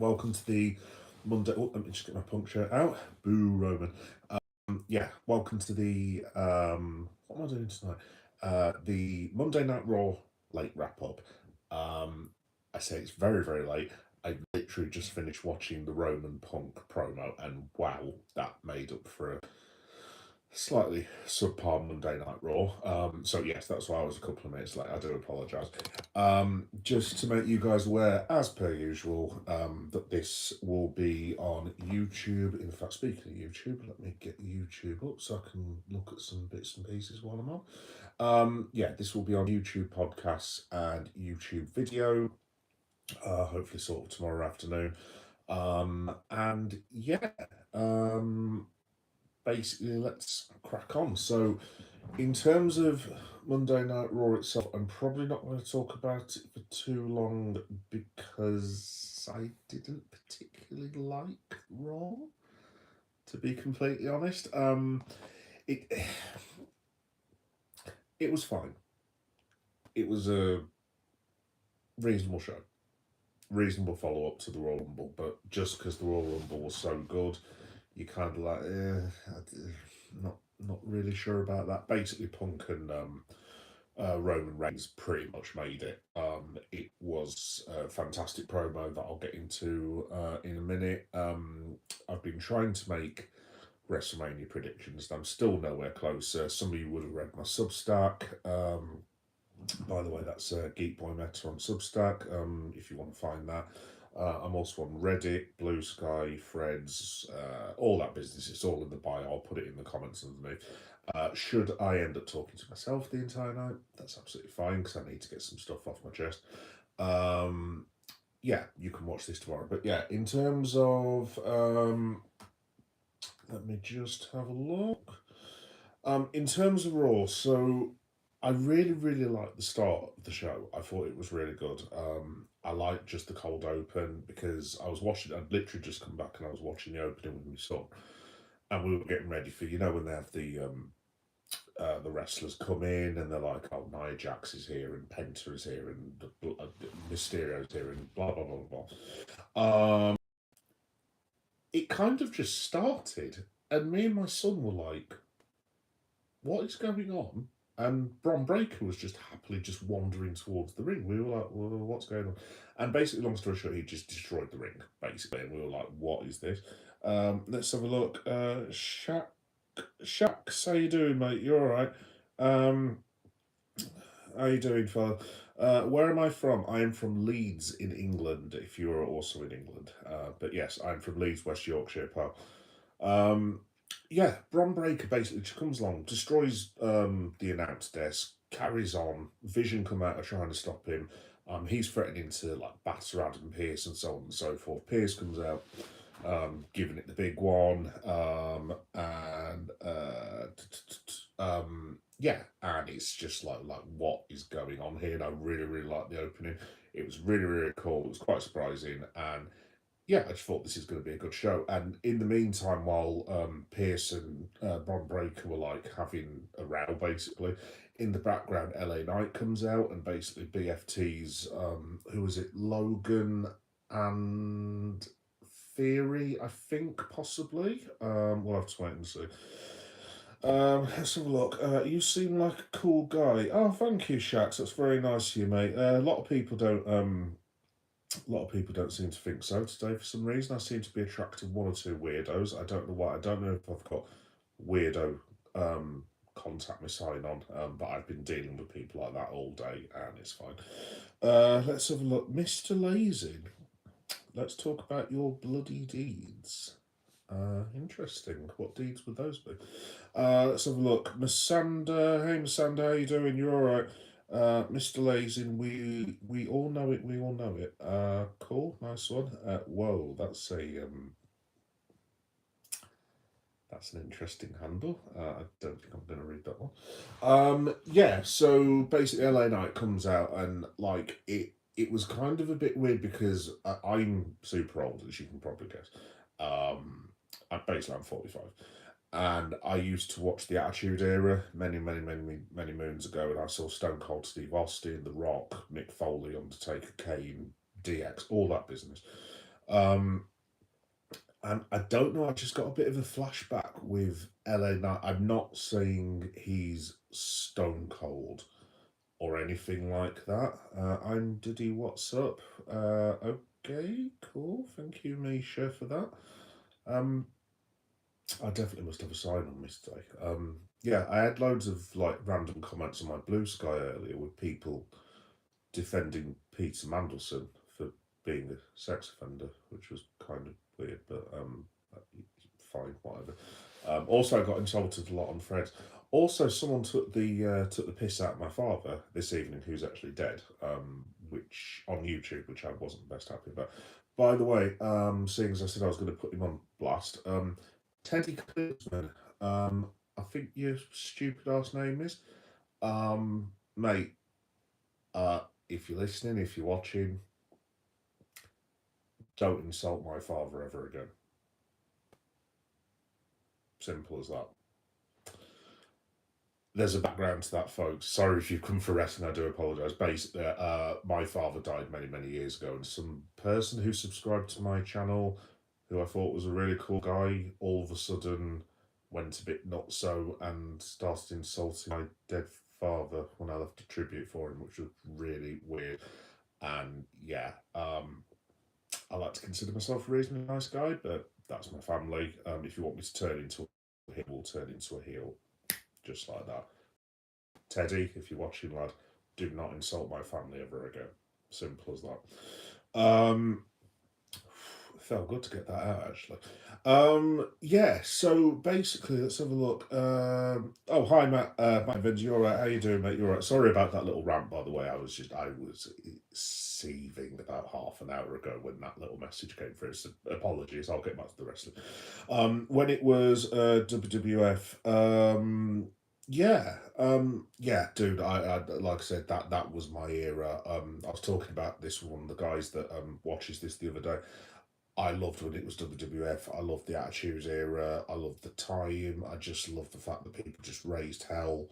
welcome to the Monday. Oh, let me just get my punk shirt out. Boo, Roman. Yeah, welcome to the what am I doing tonight? The Monday Night Raw late wrap up. I say it's very, very late. I literally just finished watching the Roman Punk promo, and wow, that made up for a slightly subpar Monday Night Raw. So yes, that's why I was a couple of minutes late. I do apologise. Just to make you guys aware, as per usual, that this will be on YouTube. In fact, speaking of YouTube, let me get YouTube up so I can look at some bits and pieces while I'm on. Yeah, this will be on YouTube podcasts and YouTube video. Hopefully sort of tomorrow afternoon. And yeah, basically let's crack on. So in terms of Monday Night Raw itself, I'm probably not going to talk about it for too long because I didn't particularly like Raw, to be completely honest. It it was fine. It was a reasonable show, reasonable follow up to the Royal Rumble, but just because the Royal Rumble was so good, you kind of like, not really sure about that. Basically, Punk and Roman Reigns pretty much made it. It was a fantastic promo that I'll get into in a minute. I've been trying to make WrestleMania predictions, and I'm still nowhere closer. Some of you would have read my Substack. By the way, that's Geek Boy Meta on Substack, if you want to find that. I'm also on Reddit, Blue Sky, Threads, all that business. It's all in the bio. I'll put it in the comments underneath. Should I end up talking to myself the entire night, that's absolutely fine because I need to get some stuff off my chest. Yeah, you can watch this tomorrow. But yeah, in terms of, let me just have a look. In terms of Raw, so I really, really liked the start of the show. I thought it was really good. I liked just the cold open because I was watching, I'd literally just come back and I was watching the opening with my son. And we were getting ready for, when they have the wrestlers come in and they're like, oh, Nia Jax is here and Penta is here and Mysterio's here and blah, blah, blah, blah. It kind of just started and me and my son were like, what is going on? And Bron Breakker was just happily just wandering towards the ring. We were like, well, what's going on? And basically, long story short, he just destroyed the ring, basically. And we were like, what is this? Let's have a look. Shaq, how you doing, mate? You all right? How you doing, fella? Where am I from? I am from Leeds in England, if you are also in England. But yes, I'm from Leeds, West Yorkshire, pal. Yeah, Bron Breakker basically just comes along, destroys the announce desk, carries on. Vision come out of trying to stop him. He's threatening to like batter Adam Pearce and so on and so forth. Pearce comes out, giving it the big one, and yeah, and it's just like what is going on here? And I really, really like the opening. It was really, really cool. It was quite surprising, and yeah, I just thought this is going to be a good show. And in the meantime, while Pearce and Bron Breakker were like having a row, basically, in the background, LA Knight comes out and basically BFT's, who was it, Logan and Theory, I think, possibly. We'll have to wait and see. Let's have a look. You seem like a cool guy. Oh, thank you, Shax. That's very nice of you, mate. A lot of people don't seem to think so today for some reason. I seem to be attracting one or two weirdos. I don't know why. I don't know if I've got weirdo contact me sign on, but I've been dealing with people like that all day and it's fine. Let's have a look. Mr. Lazy, let's talk about your bloody deeds. Interesting. What deeds would those be? Let's have a look. Masanda. Hey, Masanda, how you doing? You all right? Mr. Lazin, we all know it. We all know it. Cool, nice one. Whoa, that's an interesting handle. I don't think I'm going to read that one. Yeah. So basically, LA Knight comes out and like it. It was kind of a bit weird because I'm super old, as you can probably guess. I'm 45. And I used to watch the Attitude Era many, many, many, many moons ago, and I saw Stone Cold Steve Austin, The Rock, Mick Foley, Undertaker, Kane, DX, all that business. Um, and I don't know, I just got a bit of a flashback with LA Knight. I'm not saying he's stone cold or anything like that. I'm Diddy, what's up? Okay, cool. Thank you, Misha, for that. Um, I definitely must have a sign on me today. Yeah, I had loads of like random comments on my Blue Sky earlier with people defending Peter Mandelson for being a sex offender, which was kind of weird, but fine, whatever. Also, I got insulted a lot on threads. Also, someone took the piss out of my father this evening, who's actually dead, which on YouTube, which I wasn't best happy about. By the way, seeing as I said I was going to put him on blast, Teddy Klinsman, I think your stupid ass name is, mate. If you're listening, if you're watching, don't insult my father ever again. Simple as that. There's a background to that, folks. Sorry if you've come for wrestling, I do apologise. Basically, my father died many, many years ago, and some person who subscribed to my channel, who I thought was a really cool guy, all of a sudden went a bit nutso and started insulting my dead father when I left a tribute for him, which was really weird. And yeah, I like to consider myself a reasonably nice guy, but that's my family. If you want me to turn into a heel, we'll turn into a heel, just like that. Teddy, if you're watching, lad, do not insult my family ever again. Simple as that. It felt good to get that out, actually. Yeah, so basically, let's have a look. Oh, hi, Matt Vince, you all right? How you doing, mate? You all right? Sorry about that little rant, by the way. I was seething about half an hour ago when that little message came through. So apologies. I'll get back to the wrestling. When it was WWF, yeah, dude. I like I said, that was my era. I was talking about this with one of the guys that watches this the other day. I loved when it was WWF. I loved the Attitude Era. I loved the time. I just loved the fact that people just raised hell.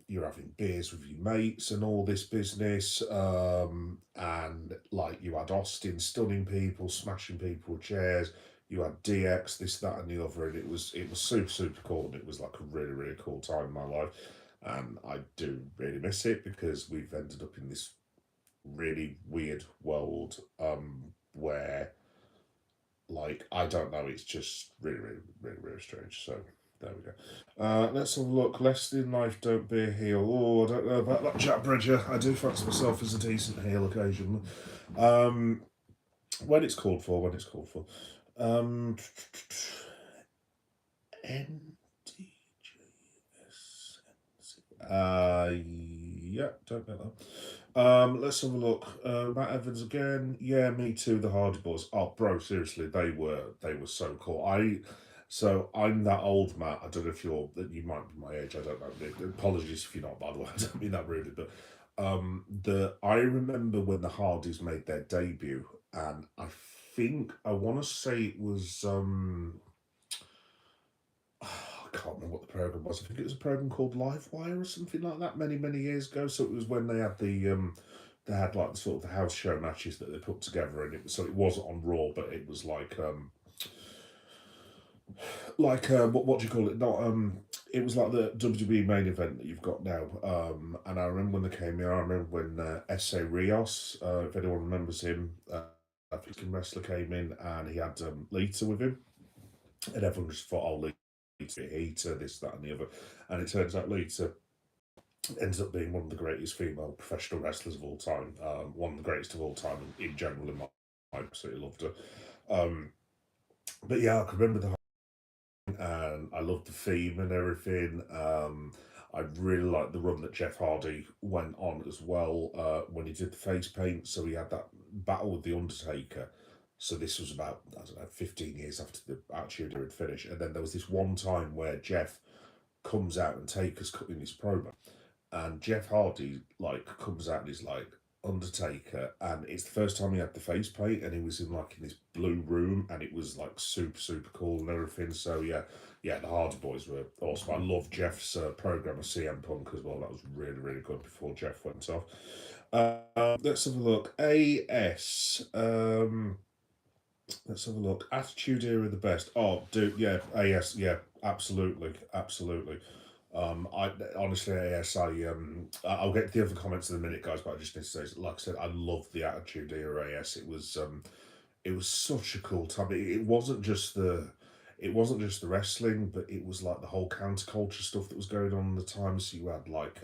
You're having beers with your mates and all this business. And like you had Austin stunning people, smashing people with chairs. You had DX, this, that, and the other, and it was super, super cool. And it was like a really, really cool time in my life. And I do really miss it because we've ended up in this really weird world where, like, I don't know, it's just really, really, really, really strange. So there we go. Let's have a look. Less in life, don't be a heel. Oh, I don't know about that, Jack Bridger. I do fancy myself as a decent heel occasionally. Um, when it's called for, when it's called for. NDJS. Yeah, don't get that. Let's have a look. Matt Evans again. Yeah, me too. The Hardy Boys. Oh, bro, seriously, they were so cool. So I'm that old, Matt. I don't know if you might be my age. I don't know. Apologies if you're not, by the way. I don't mean that rudely, but I remember when the Hardys made their debut, and I want to say it was I can't remember what the program was. I think it was a program called Livewire or something like that many, many years ago. So it was when they had they had like the sort of the house show matches that they put together, and it wasn't on Raw, but it was like what do you call it? Not it was like the WWE main event that you've got now. And I remember when they came here. I remember when S.A. Rios, if anyone remembers him, African wrestler came in, and he had Lita with him, and everyone just thought, oh, Lita, Heater, this, that, and the other. And it turns out Lita ends up being one of the greatest female professional wrestlers of all time. One of the greatest of all time in general, in my I absolutely loved her. But yeah, I can remember the and I loved the theme and everything. I really liked the run that Jeff Hardy went on as well when he did the face paint. So he had that battle with the Undertaker. So this was about, I don't know, 15 years after the Attitude Era had finished. And then there was this one time where Jeff comes out and Taker's cutting his promo, and Jeff Hardy like comes out and he's like Undertaker, and it's the first time he had the face paint, and he was in like in this blue room, and it was like super, super cool and everything. So yeah, the Hardy Boys were awesome. I love Jeff's program of CM Punk as well. That was really, really good before Jeff went off. Let's have a look. AS. Let's have a look. Attitude Era the best. Oh, dude, yeah, AS, yeah, absolutely, absolutely. I honestly, AS, I'll get to the other comments in a minute, guys, but I just need to say, like I said, I love the Attitude Era AS. It was such a cool time. It wasn't just the wrestling, but it was like the whole counterculture stuff that was going on at the time. So you had like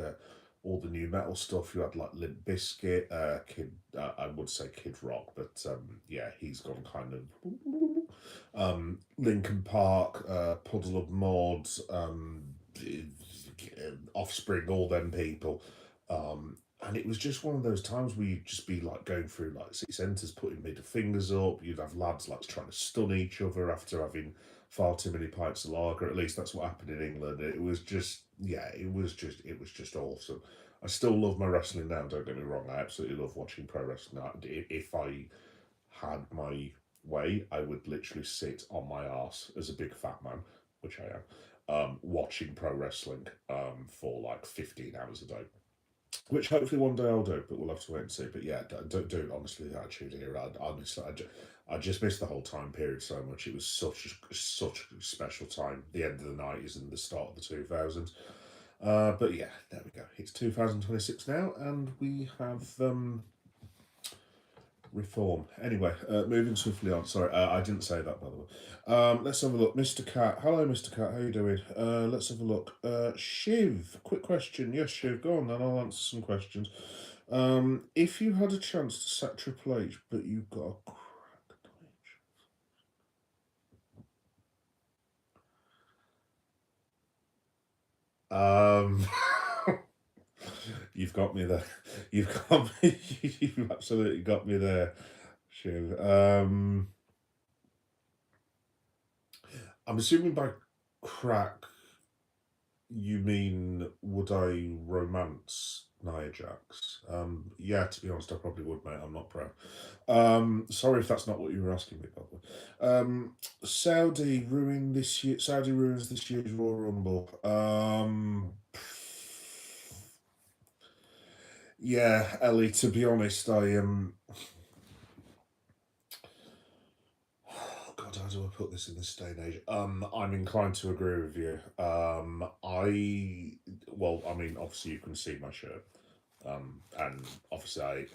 all the new metal stuff. You had like Limp Bizkit, Kid. I would say Kid Rock, but yeah, he's gone kind of. Linkin Park, Puddle of Maud, Offspring, all them people. And it was just one of those times where you'd just be like going through like city centres, putting middle fingers up. You'd have lads like trying to stun each other after having far too many pints of lager. At least that's what happened in England. It was just, yeah, it was just awesome. I still love my wrestling now. Don't get me wrong. I absolutely love watching pro wrestling. If I had my way, I would literally sit on my ass as a big fat man, which I am, watching pro wrestling for like 15 hours a day. Which hopefully one day I'll do, but we'll have to wait and see. But yeah, don't do it honestly. The Attitude Era, honestly, I just missed the whole time period so much. It was such a special time. The end of the '90s and the start of the 2000s. But yeah, there we go. It's 2026 now, and we have reform. Anyway, moving swiftly on. Sorry, I didn't say that by the way. Let's have a look. Mr. Cat. Hello, Mr. Cat. How you doing? Let's have a look. Shiv. Quick question. Yes, Shiv. Go on then. I'll answer some questions. If you had a chance to sack Triple H, but you got a crack you've got me there. You've got me. You've absolutely got me there, Shiv. I'm assuming by crack you mean would I romance Nia Jax? Yeah, to be honest, I probably would, mate. I'm not proud. Sorry if that's not what you were asking me, by the way. Saudi ruins this year's Royal Rumble. Yeah, Ellie. To be honest, oh God, how do I put this in this day and age? I'm inclined to agree with you. I mean, obviously you can see my shirt. And obviously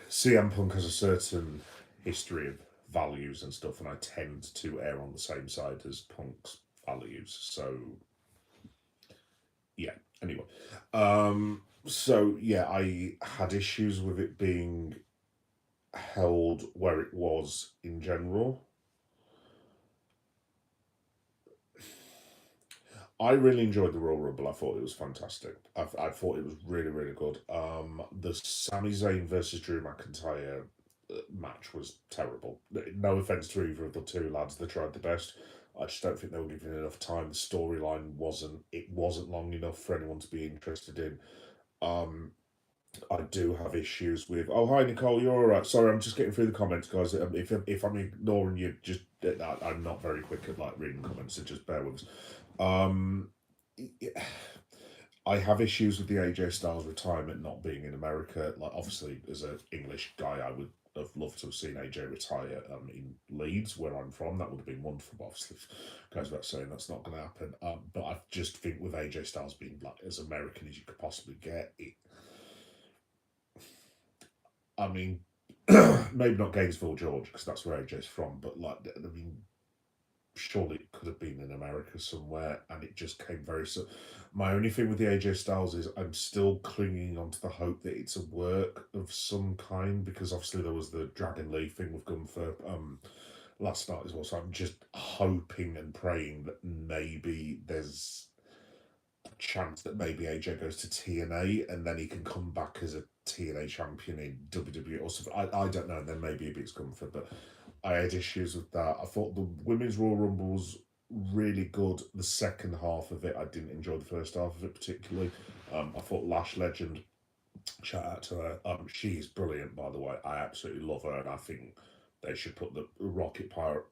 CM Punk has a certain history of values and stuff, and I tend to err on the same side as Punk's values. So yeah. Anyway, so yeah, I had issues with it being held where it was in general. I really enjoyed the Royal Rumble. I thought it was fantastic. I thought it was really, really good. The Sami Zayn versus Drew McIntyre match was terrible. No offense to either of the two lads, they tried the best. I just don't think they were given enough time. The storyline wasn't long enough for anyone to be interested in. Um, I do have issues with. Oh, hi Nicole, you're all right. Sorry, I'm just getting through the comments, guys. If I'm ignoring you, just I'm not very quick at like reading comments, so just bear with us. Um, I have issues with the AJ Styles retirement not being in America. Like, obviously, as an English guy, I would have loved to have seen AJ retire in Leeds, where I'm from. That would have been wonderful. But obviously, goes without saying that's not going to happen. But I just think with AJ Styles being like as American as you could possibly get, I mean, maybe not Gainesville, Georgia, because that's where AJ's from. But like, I mean, surely it could have been in America somewhere, and it just came very so. My only thing with the AJ Styles is I'm still clinging on to the hope that it's a work of some kind, because obviously there was the Dragon Lee thing with Gunther last night as well. So I'm just hoping and praying that maybe there's a chance that maybe AJ goes to TNA and then he can come back as a TNA champion in WWE or something. I don't know. And then maybe it beats Gunther, but I had issues with that. I thought the Women's Royal Rumble was really good. The second half of it, I didn't enjoy the first half of it particularly. I thought Lash Legend, shout out to her. She's brilliant, by the way. I absolutely love her, and I think they should put the rocket pack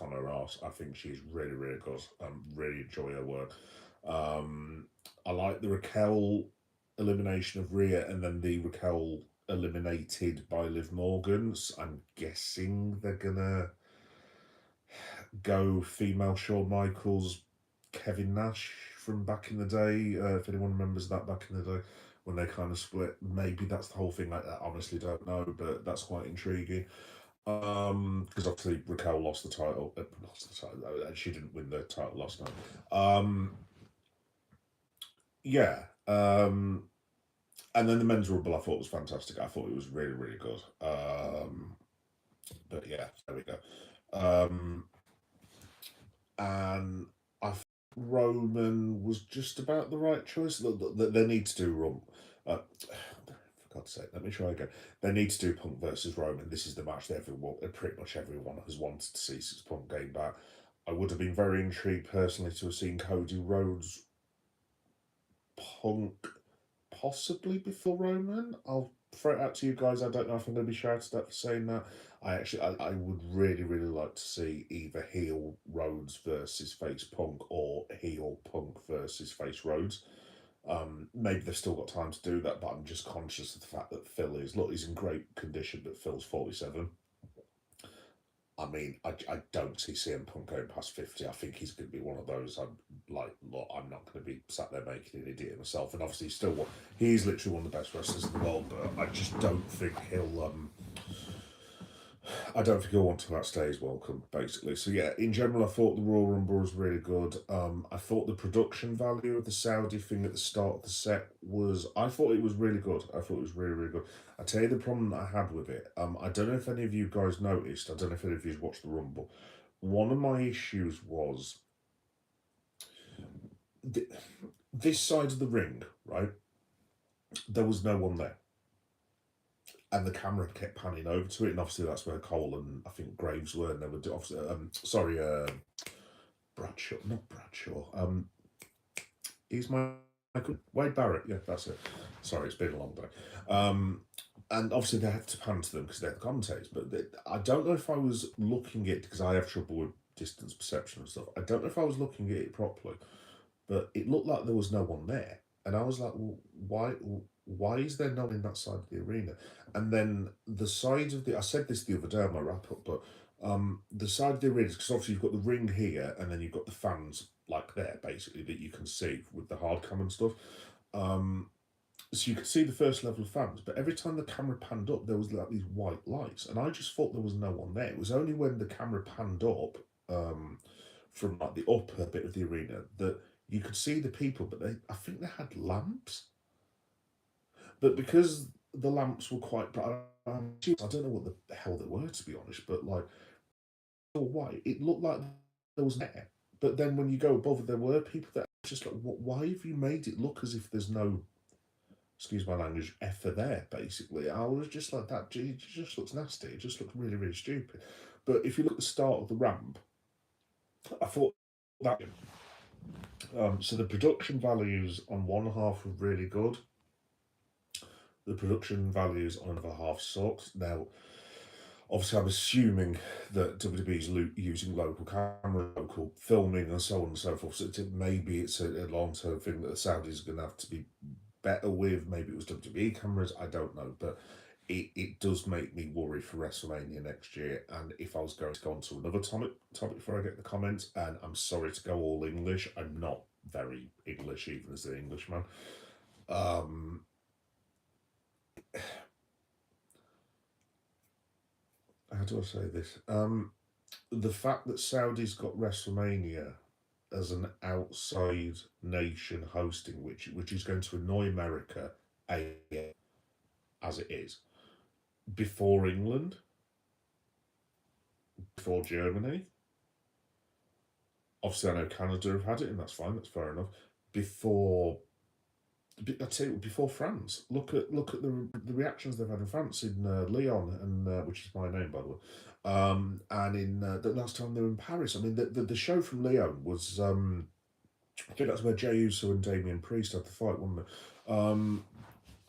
on her ass. I think she's really, really good. Really enjoy her work. I like the Raquel elimination of Rhea, and then the Raquel eliminated by Liv Morgan. So I'm guessing they're gonna go female Shawn Michaels, Kevin Nash from back in the day. If anyone remembers that back in the day when they kind of split, maybe that's the whole thing. Like that, honestly, don't know, but that's quite intriguing. Because obviously Raquel lost the title. Lost the title. She didn't win the title last night. Yeah. And then the men's rumble, I thought was fantastic. I thought it was really, really good. But yeah, there we go. And I think Roman was just about the right choice. They need to do Rumble. For God's sake, let me try again. They need to do Punk versus Roman. This is the match that pretty much everyone has wanted to see since Punk came back. I would have been very intrigued personally to have seen Cody Rhodes Punk possibly before Roman. I'll throw it out to you guys. I don't know if I'm going to be shouted at for saying that. I would really, really like to see either heel Rhodes versus face Punk or heel Punk versus face Rhodes. Maybe they've still got time to do that, but I'm just conscious of the fact that Phil he's in great condition, but Phil's 47. I mean, I don't see CM Punk going past 50. I think he's going to be one of those. I'm like, look, I'm not going to be sat there making an idiot of myself. And obviously, he's literally one of the best wrestlers in the world, but I just don't think he'll. I don't think he'll want to outstay his welcome, basically. So yeah, in general, I thought the Royal Rumble was really good. I thought the production value of the Saudi thing at the start of the set I thought it was really good. I thought it was really, really good. I tell you the problem that I had with it. I don't know if any of you guys noticed. I don't know if any of you watched the Rumble. One of my issues was this side of the ring, right? There was no one there. And the camera kept panning over to it, and obviously that's where Cole and I think Graves were, and they were Bradshaw, not Bradshaw. He's Michael Wade Barrett. Yeah, that's it. Sorry, it's been a long day. And obviously they had to pan to them because they're the commentators. But I don't know if I was looking at it because I have trouble with distance perception and stuff. I don't know if I was looking at it properly, but it looked like there was no one there, and I was like, well, why is there no one in that side of the arena? And then the side of I said this the other day on my wrap up, but the side of the arena, because obviously you've got the ring here, and then you've got the fans like there, basically, that you can see with the hard cam and stuff. So you could see the first level of fans, but every time the camera panned up, there was like these white lights, and I just thought there was no one there. It was only when the camera panned up from like the upper bit of the arena that you could see the people, but I think they had lamps. But because the lamps were quite bright, I don't know what the hell they were, to be honest, but like, all white, it looked like there was there. But then when you go above, there were people that just like, why have you made it look as if there's no, excuse my language, effer there, basically? I was just like, that it just looks nasty. It just looks really, really stupid. But if you look at the start of the ramp, I thought that. So the production values on one half were really good. The production values on another half sucked. Now, obviously, I'm assuming that WWE is using local camera, local filming, and so on and so forth. So maybe it's a long-term thing that the Saudis are going to have to be better with. Maybe it was WWE cameras. I don't know, but it does make me worry for WrestleMania next year. And if I was going to go on to another topic before I get the comments, and I'm sorry to go all English, I'm not very English even as an Englishman. How do I say this? The fact that Saudi's got WrestleMania as an outside nation hosting, which is going to annoy America, as it is, before England, before Germany. Obviously, I know Canada have had it, and that's fine. That's fair enough. Before France. Look at the reactions they've had in France in Lyon, and which is my name, by the way. And in the last time they were in Paris. I mean, the show from Lyon was. I think that's where Jey Uso and Damian Priest had the fight, wasn't it?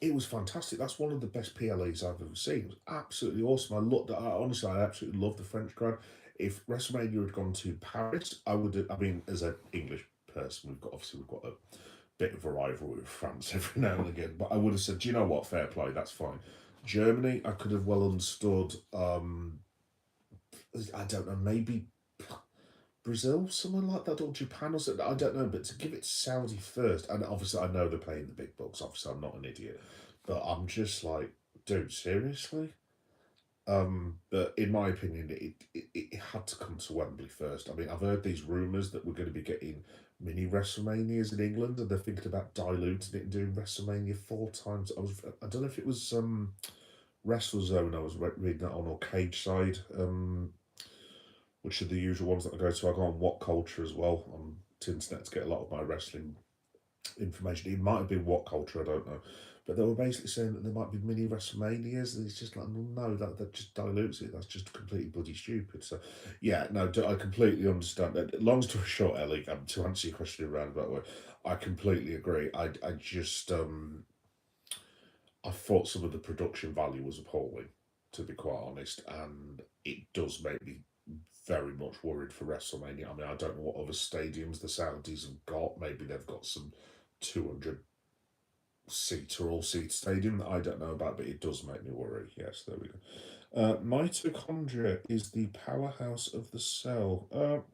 It was fantastic. That's one of the best PLEs I've ever seen. It was absolutely awesome. Honestly, I absolutely love the French crowd. If WrestleMania had gone to Paris, I would. I mean, as an English person, we've got a bit of a rivalry with France every now and again. But I would have said, do you know what? Fair play, that's fine. Germany, I could have well understood. I don't know, maybe Brazil, someone like that, or Japan, or something. I don't know, but to give it to Saudi first, and obviously I know they're paying the big bucks. Obviously, I'm not an idiot, but I'm just like, dude, seriously. But in my opinion, it had to come to Wembley first. I mean, I've heard these rumours that we're going to be getting mini WrestleManias in England, and they're thinking about diluting it and doing WrestleMania 4 times. I don't know if it was WrestleZone. I was reading that on, or Cage Side, which are the usual ones that I go to. I go on What Culture as well on Tinsnet to get a lot of my wrestling information. It might have been What Culture, I don't know. But they were basically saying that there might be mini WrestleManias, and it's just like, no, that just dilutes it. That's just completely bloody stupid. So, yeah, no, I completely understand that. Long story short, Ellie, to answer your question in a roundabout way, I completely agree. I just, I thought some of the production value was appalling, to be quite honest, and it does make me very much worried for WrestleMania. I mean, I don't know what other stadiums the Saudis have got. Maybe they've got some 200 seat or all seat stadium that I don't know about, but it does make me worry. Yes, there we go. Mitochondria is the powerhouse of the cell.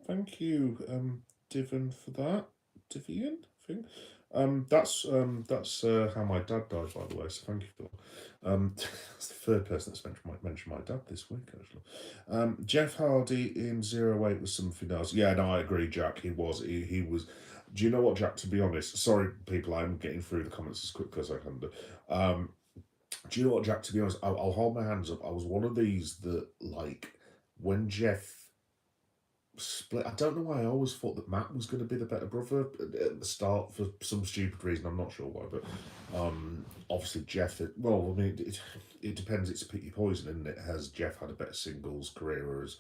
Thank you, Divin, for that. Divian, I think. That's how my dad died, by the way. So thank you for that. That's the third person that's mentioned my dad this week, actually. Jeff Hardy in 08 was something else. Yeah, no, I agree, Jack. He was. He was. Do you know what, Jack? To be honest, sorry, people, I'm getting through the comments as quickly as I can do. Do you know what, Jack? To be honest, I'll hold my hands up. I was one of these that, like, when Jeff split, I don't know why I always thought that Matt was going to be the better brother at the start for some stupid reason. I'm not sure why, but obviously Jeff. Well, I mean, it depends. It's a pick your poison, isn't it? Has Jeff had a better singles career, or has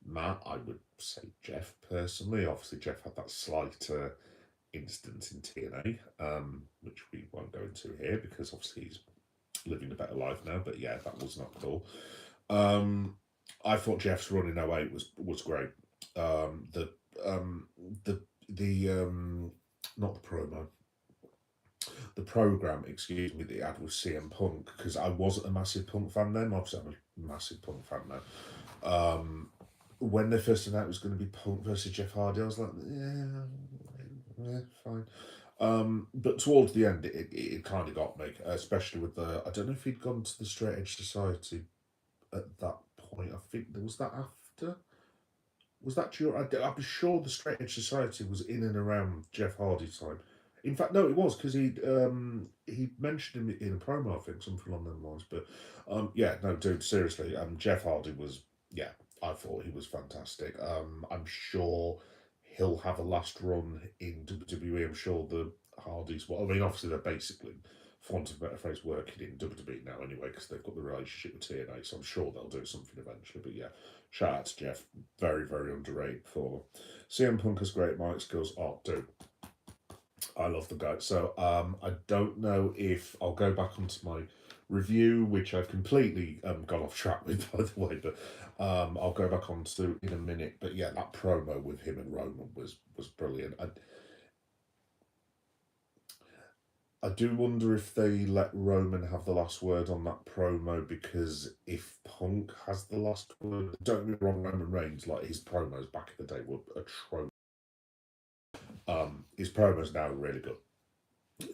Matt? I would say Jeff personally. Obviously, Jeff had that slight instance in TNA, which we won't go into here because obviously he's living a better life now. But yeah, that was not cool. I thought Jeff's run in 08 was great. The the not the promo, the program, excuse me, that he had with CM Punk, because I wasn't a massive Punk fan then. Obviously, I'm a massive Punk fan now. When they first announced it was going to be Punk versus Jeff Hardy, I was like, yeah, fine. But towards the end, it kind of got me, especially with the. I don't know if he'd gone to the Straight Edge Society at that point. I think was that after. Was that during? I'm sure the Straight Edge Society was in and around Jeff Hardy's time. In fact, no, it was because he mentioned him in a promo, I think, something along those lines. But yeah, no, dude, seriously, Jeff Hardy was, yeah, I thought he was fantastic. I'm sure he'll have a last run in WWE. I'm sure the Hardys, well, I mean, obviously they're basically, for want of a better phrase, working in WWE now anyway, because they've got the relationship with TNA, so I'm sure they'll do something eventually. But yeah, shout out to Jeff. Very, very underrated performer. CM Punk has great mic skills. Oh, dude, I love the guy. So I don't know if I'll go back onto my review, which I've completely gone off track with, by the way, but I'll go back onto in a minute. But yeah, that promo with him and Roman was brilliant. I do wonder if they let Roman have the last word on that promo, because if Punk has the last word, don't get me wrong, Roman Reigns, like his promos back in the day were atrocious. His promos now are really good.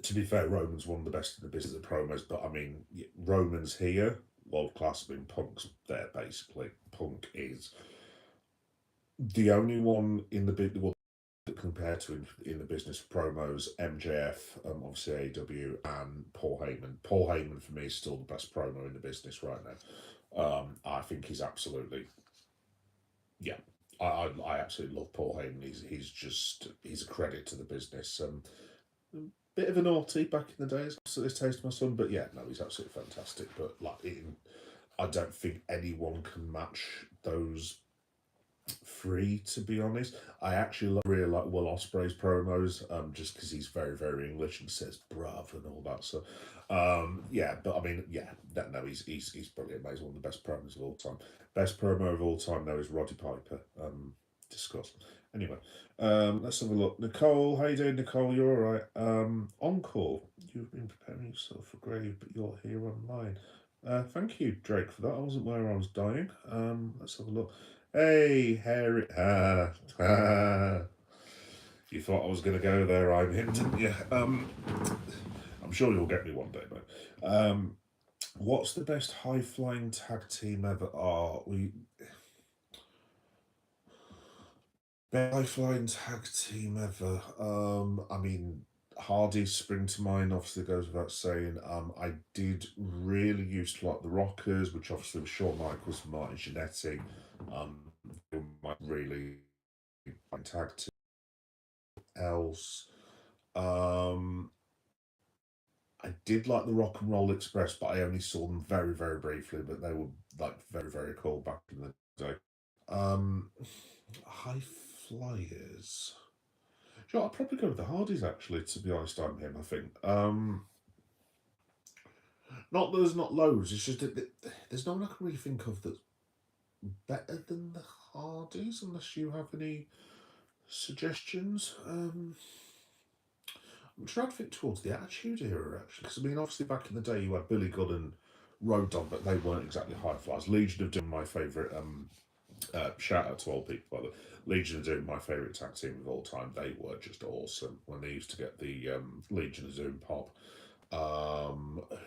To be fair, Roman's one of the best in the business at promos, but I mean, Roman's here, world class. I mean, Punk's there basically. Punk is the only one in the big, well, compared to in the business promos, MJF, obviously AEW, and Paul Heyman. Paul Heyman for me is still the best promo in the business right now. I think he's absolutely, yeah. I absolutely love Paul Heyman. He's a credit to the business. Bit of a naughty back in the days, so this taste of my son, but yeah, no, he's absolutely fantastic. But I don't think anyone can match those three, to be honest. I actually really like Will Ospreay's promos, just because he's very, very English and says bruv and all that. So, yeah, but I mean, yeah, no, he's brilliant. He's one of the best promos of all time. Best promo of all time though is Roddy Piper. Discuss. Anyway, let's have a look. Nicole, how you doing, Nicole? You're all right. Encore. You've been preparing yourself for grave, but you're here online. Thank you, Drake, for that. I wasn't where I was dying. Let's have a look. Hey, Harry. You thought I was going to go there, I'm him, didn't you? I'm sure you'll get me one day, mate. What's the best high flying tag team ever? Best high flying tag team ever. I mean, Hardy's spring to mind. Obviously, goes without saying. I did really used to like the Rockers, which obviously was Shawn Michaels and Martin Jannetty. They were my really fine tag team. Else, um, I did like the Rock and Roll Express, but I only saw them very, very briefly. But they were like very, very cool back in the day. Um, High flyers. Sure, I'll probably go with the Hardys actually, to be honest, I'm him, I think. Not that there's not loads, it's just that there's no one I can really think of that's better than the Hardys, unless you have any suggestions. I'm trying to think towards the Attitude Era, actually, because I mean, obviously, back in the day, you had Billy Gunn and Road Dogg, but they weren't exactly high flyers. Legion of Doom, my favourite. Shout out to all people, by the way. Legion of Doom, my favourite tag team of all time. They were just awesome when they used to get the Legion of Doom pop.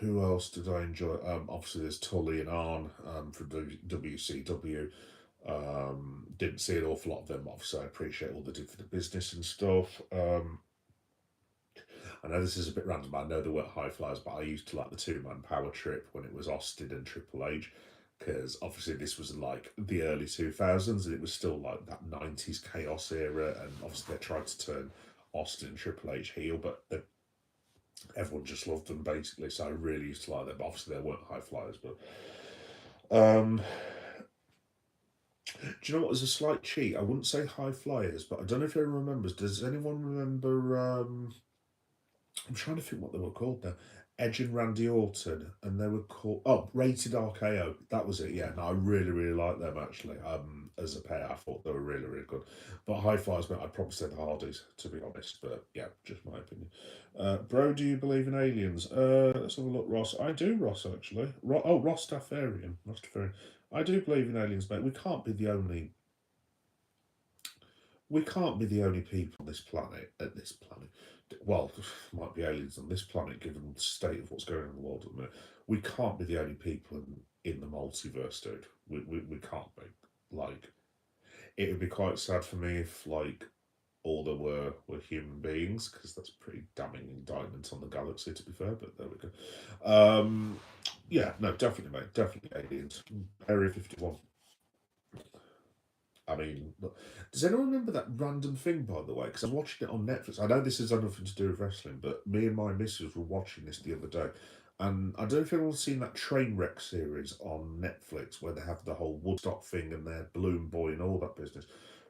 Who else did I enjoy? Obviously, there's Tully and Arn from WCW. Didn't see an awful lot of them. Obviously, I appreciate all they did for the business and stuff. I know this is a bit random. I know they weren't high flyers, but I used to like the two-man power trip when it was Austin and Triple H, because obviously this was like the early 2000s and it was still like that 90s chaos era, and obviously they tried to turn Austin and Triple H heel, but everyone just loved them basically, so I really used to like them. But obviously they weren't high flyers, but um, do you know what? As a slight cheat, I wouldn't say high flyers, but I don't know if anyone remembers. Does anyone remember? I'm trying to think what they were called now. Edge and Randy Orton, and they were called Rated RKO. That was it. Yeah, no, I really, really like them actually. As a pair, I thought they were really, really good. But high flyers, mate, I'd probably say the Hardys, to be honest. But yeah, just my opinion. Bro, do you believe in aliens? Let's have a look, Ross. I do, Ross, actually. Ross Staffarian. I do believe in aliens, mate. We can't be the only people on this planet, well, might be aliens on this planet given the state of what's going on in the world at the minute. We can't be the only people in the multiverse, dude. We can't be. Like, it would be quite sad for me if, like, all there were human beings, because that's a pretty damning indictment on the galaxy, to be fair, but there we go. Yeah, no, definitely, mate. Definitely aliens. Area 51. I mean, look, does anyone remember that random thing, by the way? Because I was watching it on Netflix. I know this has nothing to do with wrestling, but me and my missus were watching this the other day. And I don't know if anyone's seen that Trainwreck series on Netflix where they have the whole Woodstock thing and their Balloon Boy and all that business.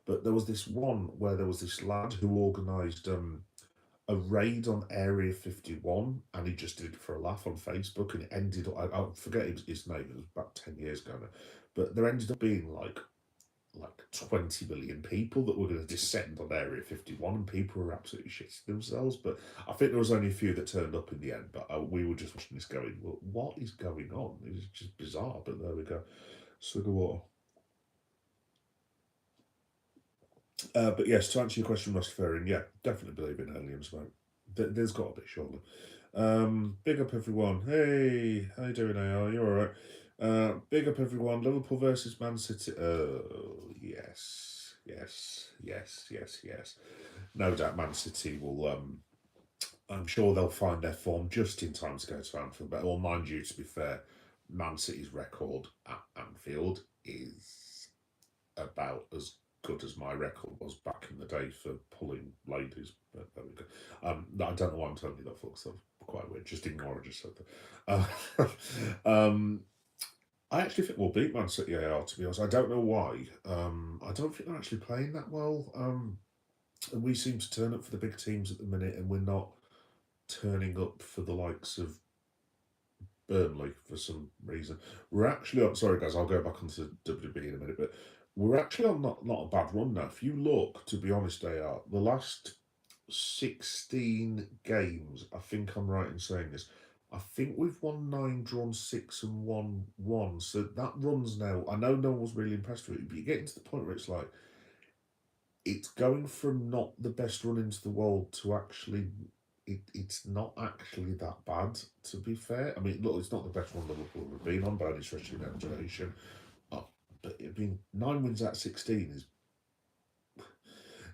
But there was this one where there was this lad who organised a raid on Area 51, and he just did it for a laugh on Facebook, and it ended up, I forget his name, it was about 10 years ago now. But there ended up being like 20 million people that were going to descend on Area 51, and people were absolutely shitting themselves. But I think there was only a few that turned up in the end. But we were just watching this going, well, what is going on? It was just bizarre, but there we go. Swig of water. But yes, to answer your question, Rastafarian, yeah, definitely believe in aliens, mate. There's got to be, surely. Big up everyone. Hey, how you doing, AR? You alright? Big up everyone. Liverpool versus Man City. Oh, yes. Yes, yes, yes, yes. No doubt Man City will, I'm sure they'll find their form just in time to go to Anfield. But, well, mind you, to be fair, Man City's record at Anfield is about as good as my record was back in the day for pulling ladies. But there we go. I don't know why I'm telling you that, folks. That's quite weird. Just ignore I just said that. I actually think we'll beat Man City AR, to be honest. I don't know why. I don't think they're actually playing that well. And we seem to turn up for the big teams at the minute, and we're not turning up for the likes of Burnley for some reason. We're actually on. Sorry, guys, I'll go back onto WB in a minute, but we're actually on not a bad run now. If you look, to be honest, they are the last 16 games. I think I'm right in saying this. I think we've won 9, drawn 6, and won 1. So that runs now. I know no one was really impressed with it, but you're getting to the point where it's like, it's going from not the best run into the world to actually, it's not actually that bad, to be fair. I mean, look, it's not the best run Liverpool have been on by any stretch of the imagination. Oh, but I mean, 9 wins out of 16 is.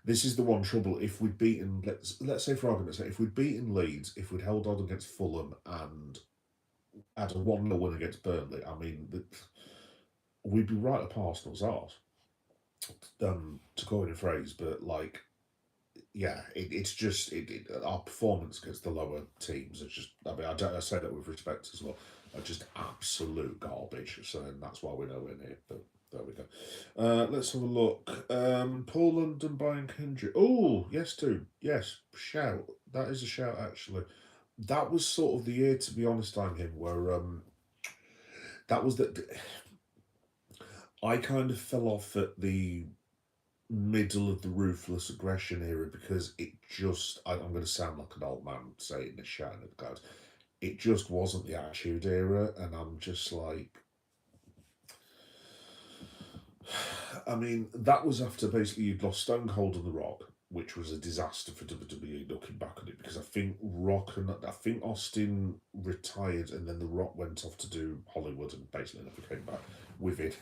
This is the one trouble. If we'd beaten, let's say for argument's sake, if we'd beaten Leeds, if we'd held on against Fulham and had a 1-0 win against Burnley, I mean, we'd be right up Arsenal's arse, to coin a phrase, but like, yeah, it's just our performance against the lower teams is just. I mean, I say that with respect as well. Are just absolute garbage. So then that's why we're nowhere near. But there we go. Let's have a look. Paul London buying Kendrick. Oh, yes, dude. Yes, shout. That is a shout. Actually, that was sort of the year, to be honest. I'm him where that was the. I kind of fell off at the middle of the ruthless aggression era because it just. I'm going to sound like an old man saying this, shouting at the guys. It just wasn't the attitude era, and I'm just like. I mean, that was after basically you'd lost Stone Cold and The Rock, which was a disaster for WWE looking back on it, because I think Austin retired and then The Rock went off to do Hollywood and basically never came back within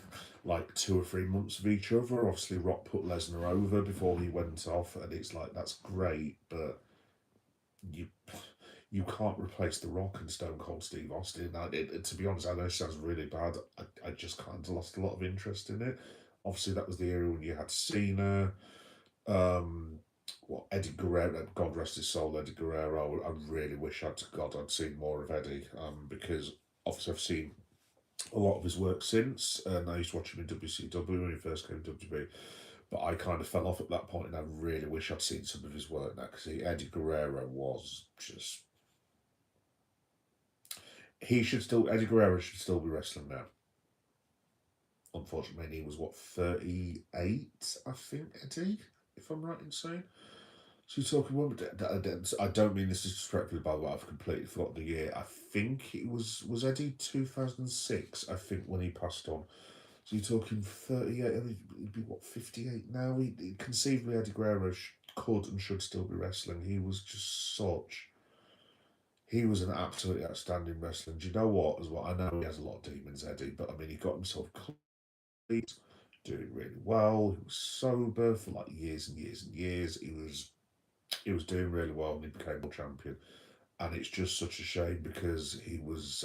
like 2 or 3 months of each other. Obviously, Rock put Lesnar over before he went off, and it's like, that's great, but you you can't replace The Rock and Stone Cold Steve Austin. To be honest, I know it sounds really bad. I just kind of lost a lot of interest in it. Obviously, that was the era when you had Cena, Eddie Guerrero, God rest his soul, Eddie Guerrero. I really wish to God I'd seen more of Eddie, because obviously I've seen a lot of his work since, and I used to watch him in WCW when he first came to WWE. But I kind of fell off at that point, and I really wish I'd seen some of his work now, because Eddie Guerrero was just. Eddie Guerrero should still be wrestling now. Unfortunately, he was 38, I think, Eddie, if I'm right in saying. So you're talking one. I don't mean this disrespectfully, by the way. I've completely forgotten the year. I think it was Eddie 2006. I think when he passed on. So you're talking 38. He'd be 58 now. Conceivably Eddie Guerrero could and should still be wrestling. He was just such. He was an absolutely outstanding wrestler. Do you know what? As well, I know he has a lot of demons, Eddie, but I mean, he got himself complete, doing really well. He was sober for like years and years and years. He was doing really well, and he became world champion. And it's just such a shame because he was.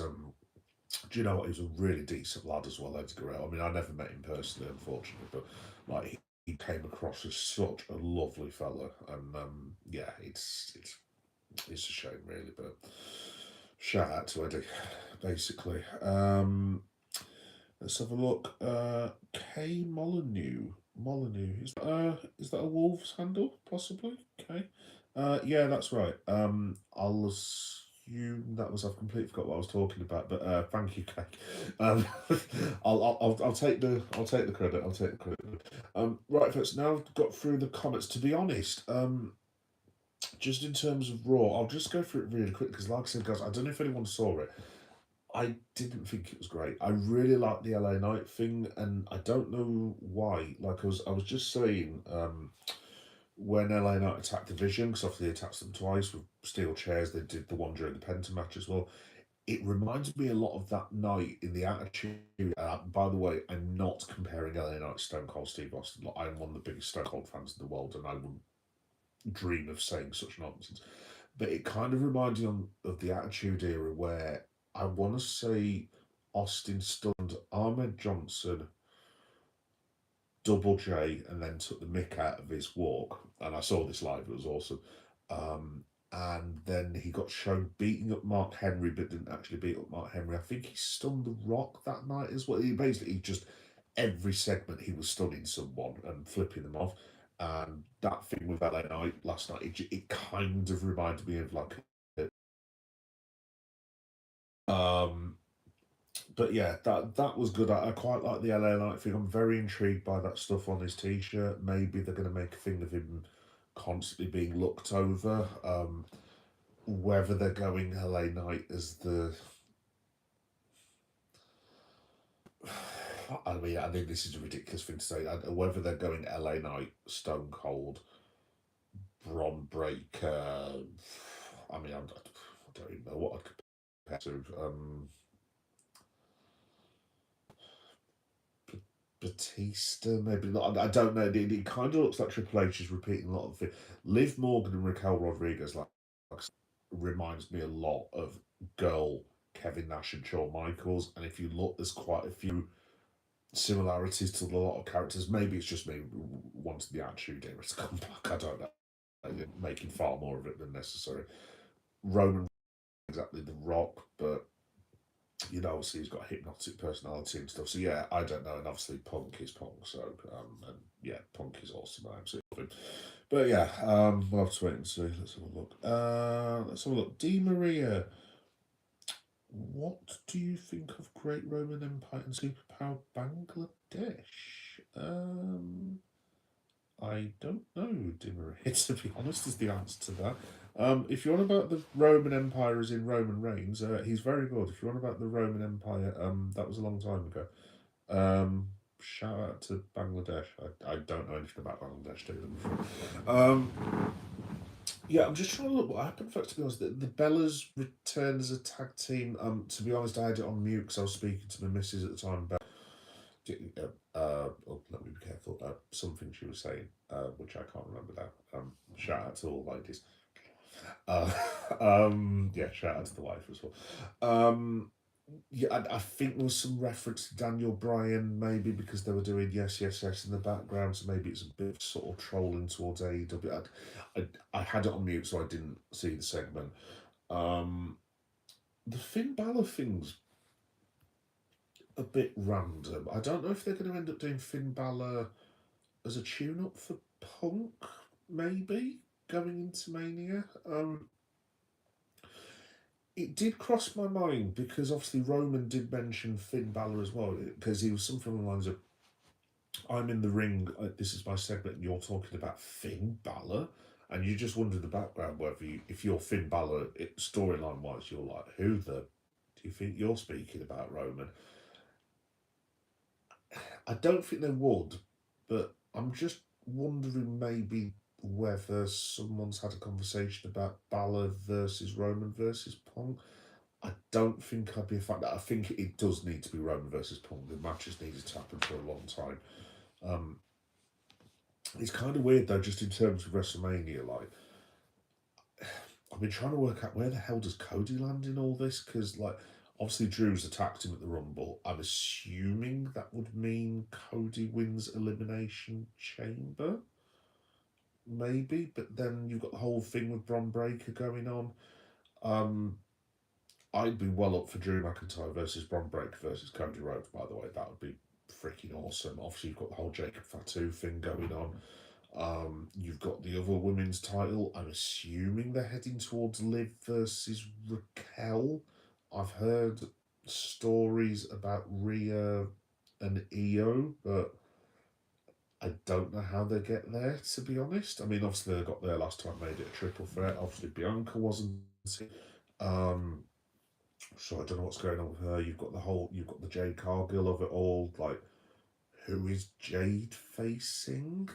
Do you know what? He was a really decent lad as well, Eddie Guerrero. I mean, I never met him personally, unfortunately, but like he came across as such a lovely fella, and yeah, it's a shame really, but shout out to Eddie, basically. Let's have a look. K Molyneux. Is that a Wolves handle, possibly? Okay. Yeah, that's right. I'll assume that was. I've completely forgot what I was talking about, but thank you, Kay. Um, I'll take the credit. I'll take the credit. Right, folks. Now I've got through the comments. To be honest, just in terms of Raw, I'll just go through it really quick because, like I said, guys, I don't know if anyone saw it. I didn't think it was great. I really liked the LA Knight thing, and I don't know why. Like I was just saying, when LA Knight attacked Division, because obviously they attacked them twice with steel chairs. They did the one during the Penta match as well. It reminds me a lot of that night in the Attitude. By the way, I'm not comparing LA Knight to Stone Cold Steve Austin. Like, I'm one of the biggest Stone Cold fans in the world, and I wouldn't dream of saying such nonsense. But it kind of reminds me of the Attitude Era, where I want to say Austin stunned Ahmed Johnson, Double J, and then took the mick out of his walk. And I saw this live; it was awesome. And then he got shown beating up Mark Henry, but didn't actually beat up Mark Henry. I think he stunned The Rock that night as well. He basically just every segment he was stunning someone and flipping them off. And that thing with LA Knight last night, it kind of reminded me of like. Um, but yeah, that was good. I quite like the LA Knight thing. I'm very intrigued by that stuff on his t-shirt. Maybe they're going to make a thing of him constantly being looked over. whether they're going LA Knight as the. I mean, I think this is a ridiculous thing to say. Whether they're going LA Knight, Stone Cold, Bron Breakker. I mean, I don't even know what I'd compare to. Batista, maybe not. I don't know. It kind of looks like Triple H is repeating a lot of things. Liv Morgan and Raquel Rodriguez reminds me a lot of girl Kevin Nash and Shawn Michaels. And if you look, there's quite a few similarities to a lot of characters. Maybe it's just me wanting the Attitude Era to come back. I don't know. Making far more of it than necessary. Roman exactly the Rock, but obviously he's got a hypnotic personality and stuff. So yeah, I don't know. And obviously Punk is Punk. So and yeah, Punk is awesome. I absolutely love him. But yeah, we'll have to wait and see. Let's have a look. Let's have a look. Di Maria, what do you think of Great Roman Empire and Superpower Bangladesh? I don't know, Di Maria, to be honest, is the answer to that. If you're on about the Roman Empire as in Roman Reigns, he's very good. If you're on about the Roman Empire, that was a long time ago. Shout out to Bangladesh. I don't know anything about Bangladesh, to yeah, I'm just trying to look what happened. To be honest, the Bellas returned as a tag team. To be honest, I had it on mute because I was speaking to my missus at the time. Let me be careful. Something she was saying, which I can't remember now. Shout out to all ladies. Uh, yeah, shout out to the wife as well. Yeah, I think there was some reference to Daniel Bryan, maybe because they were doing yes, yes, yes in the background, so maybe it's a bit of sort of trolling towards AEW. I had it on mute, so I didn't see the segment. The Finn Balor thing's a bit random. I don't know if they're going to end up doing Finn Balor as a tune-up for Punk, maybe going into Mania. It did cross my mind because obviously Roman did mention Finn Balor as well, because he was something along the lines of, "I'm in the ring. This is my segment, and you're talking about Finn Balor." And you just wonder in the background whether if you're Finn Balor, storyline wise, you're like, who the do you think you're speaking about, Roman? I don't think they would, but I'm just wondering maybe whether someone's had a conversation about Balor versus Roman versus Punk. I don't think I'd be a fan. I think it does need to be Roman versus Punk. The match has needed to happen for a long time. It's kind of weird though, just in terms of WrestleMania. Like, I've been trying to work out where the hell does Cody land in all this, because obviously Drew's attacked him at the Rumble. I'm assuming that would mean Cody wins Elimination Chamber, maybe. But then you've got the whole thing with Bron Breakker going on. I'd be well up for Drew McIntyre versus Bron Breakker versus Cody Rhodes, by the way. That would be freaking awesome. Obviously, you've got the whole Jacob Fatu thing going on. You've got the other women's title. I'm assuming they're heading towards Liv versus Raquel. I've heard stories about Rhea and Io, but I don't know how they get there, to be honest. I mean, obviously, they got there last time, made it a triple threat. Obviously, Bianca wasn't. So I don't know what's going on with her. You've got the Jade Cargill of it all. Like, who is Jade facing?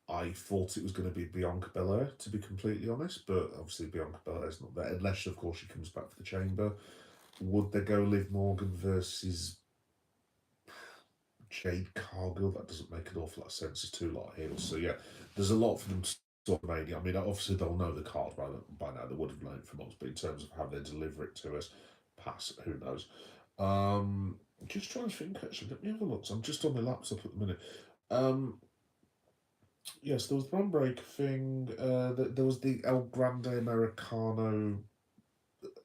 I thought it was going to be Bianca Belair, to be completely honest, but obviously Bianca Belair's not there, unless, of course, she comes back for the Chamber. Would they go Liv Morgan versus Jade Cargill? That doesn't make an awful lot of sense. It's two lot of heels. So yeah, there's a lot for them to sort of Mania. I mean, obviously they'll know the card by now. They would have known from us, but in terms of how they deliver it to us, pass. Who knows? Just trying to think. Actually, let me have a look. So I'm just on my laptop at the minute. Yes, there was the Bron Breakker thing. There was the El Grande Americano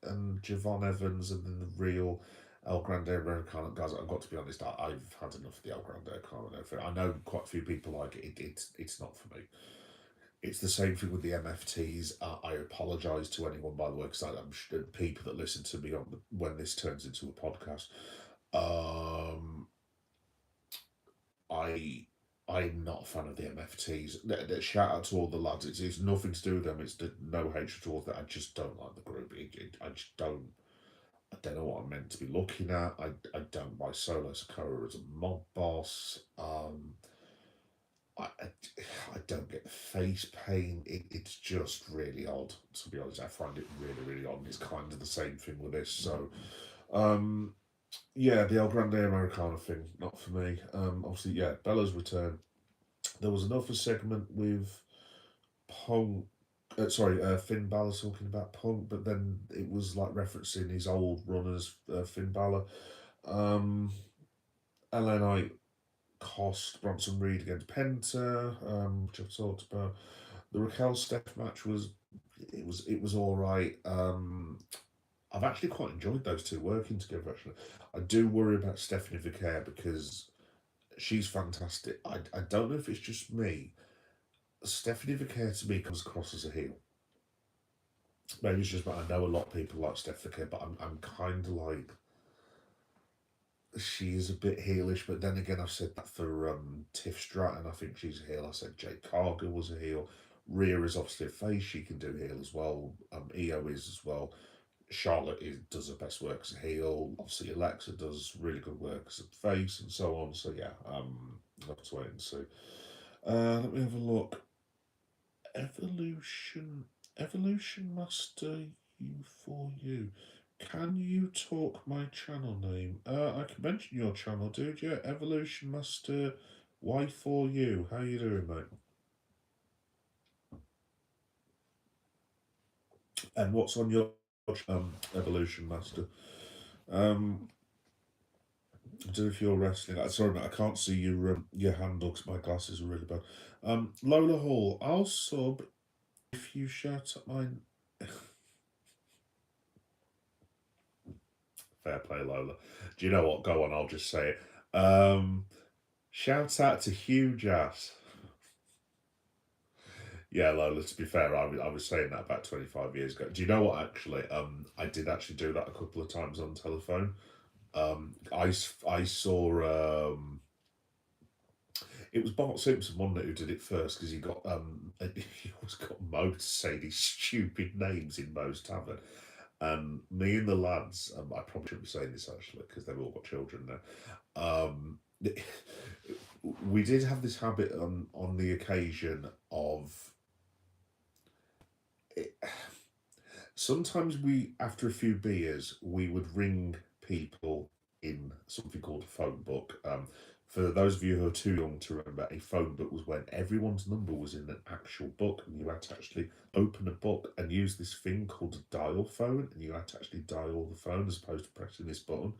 and Javon Evans, and then the real El Grande Americano. Guys, I've got to be honest, I've had enough of the El Grande Americano thing. I know quite a few people like it. It's not for me. It's the same thing with the MFTs. I apologise to anyone, by the way, because I'm sure people that listen to me when this turns into a podcast. I I'm not a fan of the MFTs. Shout out to all the lads. It's nothing to do with them. It's no hatred towards that. I just don't like the group. I just don't. I don't know what I'm meant to be looking at. I don't buy Solo Sikoa as a mob boss. I, I, I don't get the face paint. It's just really odd, to be honest. I find it really, really odd. And it's kind of the same thing with this. So, um, yeah, the El Grande Americana thing, not for me. Obviously, yeah, Bella's return. There was another segment with Punk. Finn Balor talking about Punk, but then it was like referencing his old runners, Finn Balor. Um, LA Knight cost Bronson Reed against Penta, which I've talked about. The Raquel Steph match was all right. I've actually quite enjoyed those two working together. Actually, I do worry about Stephanie Vicaire because she's fantastic. I don't know if it's just me. Stephanie Vicaire to me comes across as a heel. Maybe it's just, but I know a lot of people like Stephanie Vicaire, but I'm kind of like she is a bit heelish. But then again, I've said that for Tiff Stratton. I think she's a heel. I said Jade Cargill was a heel. Rhea is obviously a face. She can do heel as well. Io is as well. Charlotte does her best work as a heel. Obviously, Alexa does really good work as a face, and so on. So yeah, I'll have to wait and see. Let me have a look. Evolution Master U4U. Can you talk my channel name? I can mention your channel, dude. Yeah, Evolution Master Y4U. How you doing, mate? And what's on your Evolution Master? I don't know if you're wrestling. Sorry, mate, I can't see your handle because my glasses are really bad. Lola Hall, I'll sub if you shout at mine. Fair play, Lola. Do you know what? Go on, I'll just say it. Shout out to Huge Ass. Yeah, Lola, to be fair, I was saying that about 25 years ago. Do you know what, actually? I did actually do that a couple of times on telephone. I saw it was Bart Simpson, wasn't it, who did it first because he got he always got Mo to say these stupid names in Mo's Tavern. And me and the lads, I probably shouldn't be saying this actually because they've all got children now. We did have this habit on the occasion of it, sometimes we, after a few beers, we would ring people in something called a phone book. For those of you who are too young to remember, a phone book was when everyone's number was in an actual book, and you had to actually open a book and use this thing called a dial phone, and you had to actually dial the phone as opposed to pressing this button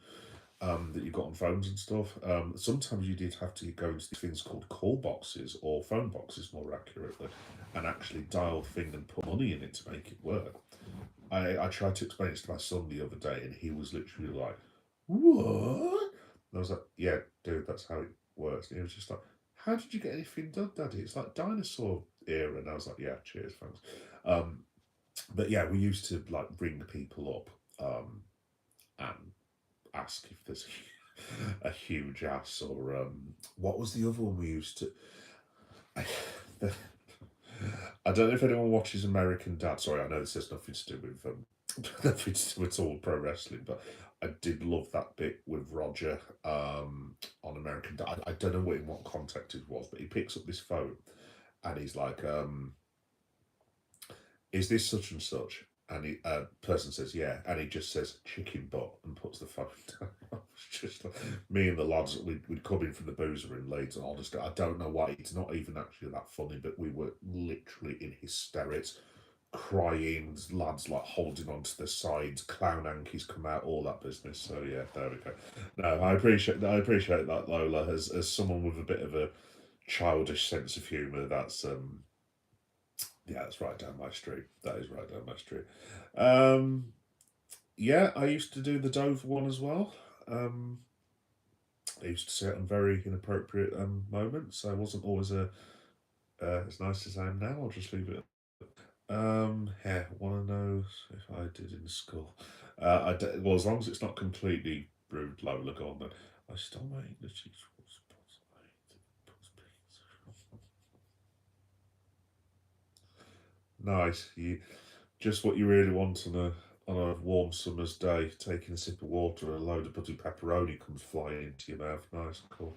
that you got on phones and stuff. Sometimes you did have to go into these things called call boxes or phone boxes, more accurately, and actually dial the thing and put money in it to make it work. I tried to explain it to my son the other day, and he was literally like, "What?" And I was like, "Yeah, dude, that's how it works." And he was just like, "How did you get anything done, Daddy? It's like dinosaur era." And I was like, "Yeah, cheers, thanks." Um, but yeah, we used to like ring people up and ask if there's a huge ass or what was the other one we used to. I, I don't know if anyone watches American Dad. Sorry, I know this has nothing to do with nothing to do at all with pro wrestling, but I did love that bit with Roger on American Dad. I don't know in what context it was, but he picks up this phone and he's like, "Is this such and such?" And the person says, "Yeah," and he just says "chicken butt" and puts the phone down. Just like, me and the lads, we'd come in from the boozer in Leeds, and honestly, I don't know why. It's not even actually that funny, but we were literally in hysterics, crying, lads like holding onto the sides, clown hankies come out, all that business. So yeah, there we go. No, I appreciate that, Lola, as someone with a bit of a childish sense of humour. Yeah, that's right down my street. That is right down my street. Um, yeah, I used to do the Dover one as well. I used to say it on very inappropriate moments. So I wasn't always as nice as I am now. I'll just leave it. Yeah, want to know if I did in school. Well, as long as it's not completely rude, Lola, go on then. I stole my English teacher. Nice. You just what you really want on a warm summer's day. Taking a sip of water, and a load of bloody pepperoni comes flying into your mouth. Nice, cool.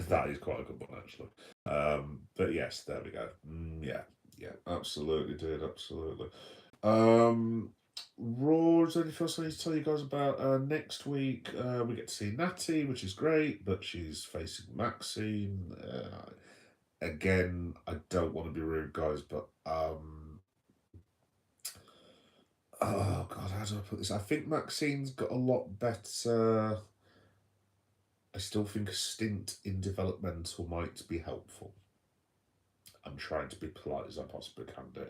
That is quite a good one actually. But yes, there we go. Yeah, yeah, absolutely, dude, absolutely. Um, Raw, is there anything else I need to tell you guys about? Next week, we get to see Natty, which is great, but she's facing Maxine. Again, I don't want to be rude, guys, but oh god, how do I put this? I think Maxine's got a lot better. I still think a stint in developmental might be helpful. I'm trying to be polite as I possibly can do.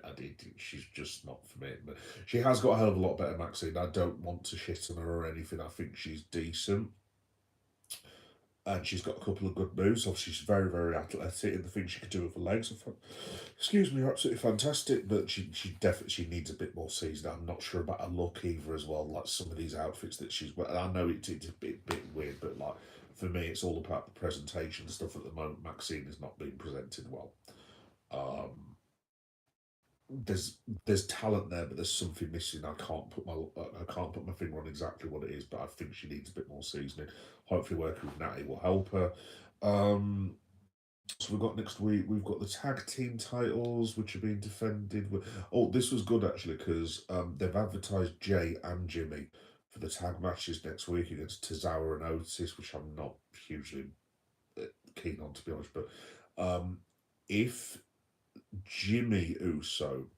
She's just not for me. But she has got a hell of a lot better, Maxine. I don't want to shit on her or anything. I think she's decent. And she's got a couple of good moves. Obviously, she's very, very athletic, and the things she can do with her legs are excuse me, are absolutely fantastic. But she definitely needs a bit more seasoning. I'm not sure about her look either as well. Like some of these outfits that she's wearing. I know it's a bit weird, but like for me, it's all about the presentation stuff. At the moment, Maxine is not being presented well. Um, there's talent there, but there's something missing. I can't put my finger on exactly what it is, but I think she needs a bit more seasoning. Hopefully, working with Natty will help her. Um, so we've got next week. We've got the tag team titles, which are being defended. Oh, this was good actually because they've advertised Jay and Jimmy for the tag matches next week against Tozawa and Otis, which I'm not hugely keen on, to be honest. But if Jimmy Uso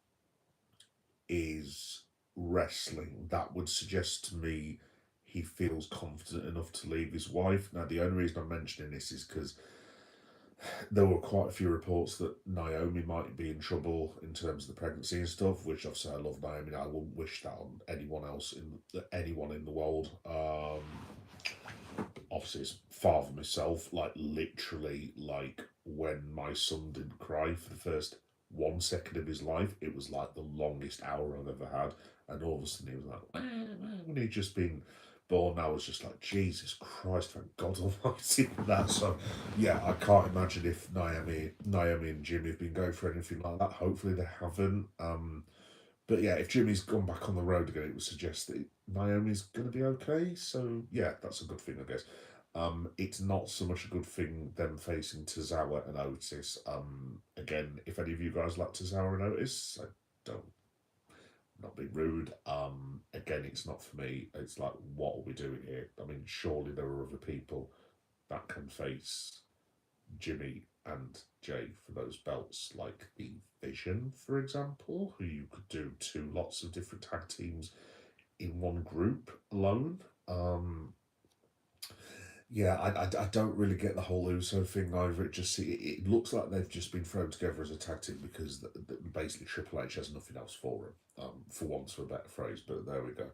is wrestling, that would suggest to me he feels confident enough to leave his wife. Now, the only reason I'm mentioning this is because there were quite a few reports that Naomi might be in trouble in terms of the pregnancy and stuff, which obviously I love Naomi. I wouldn't wish that on anyone else anyone in the world. Obviously, as father myself, like literally, like when my son didn't cry for the first 1 second of his life, it was like the longest hour I've ever had. And all of a sudden, he was like, when he'd just been born, I was just like, Jesus Christ, thank God Almighty for that. So, yeah, I can't imagine if Naomi and Jimmy have been going for anything like that. Hopefully, they haven't. But yeah, if Jimmy's gone back on the road again, it would suggest that Naomi's going to be okay. So yeah, that's a good thing, I guess. It's not so much a good thing them facing Tozawa and Otis. Again, if any of you guys like Tozawa and Otis, I don't, not being rude. Again, it's not for me. It's like, what are we doing here? I mean, surely there are other people that can face Jimmy and Jay for those belts, like the Vision, for example, who you could do two lots of different tag teams in one group alone. Yeah, I don't really get the whole Uso thing either. It looks like they've just been thrown together as a tag team because basically Triple H has nothing else for him, for want of a better phrase. But there we go.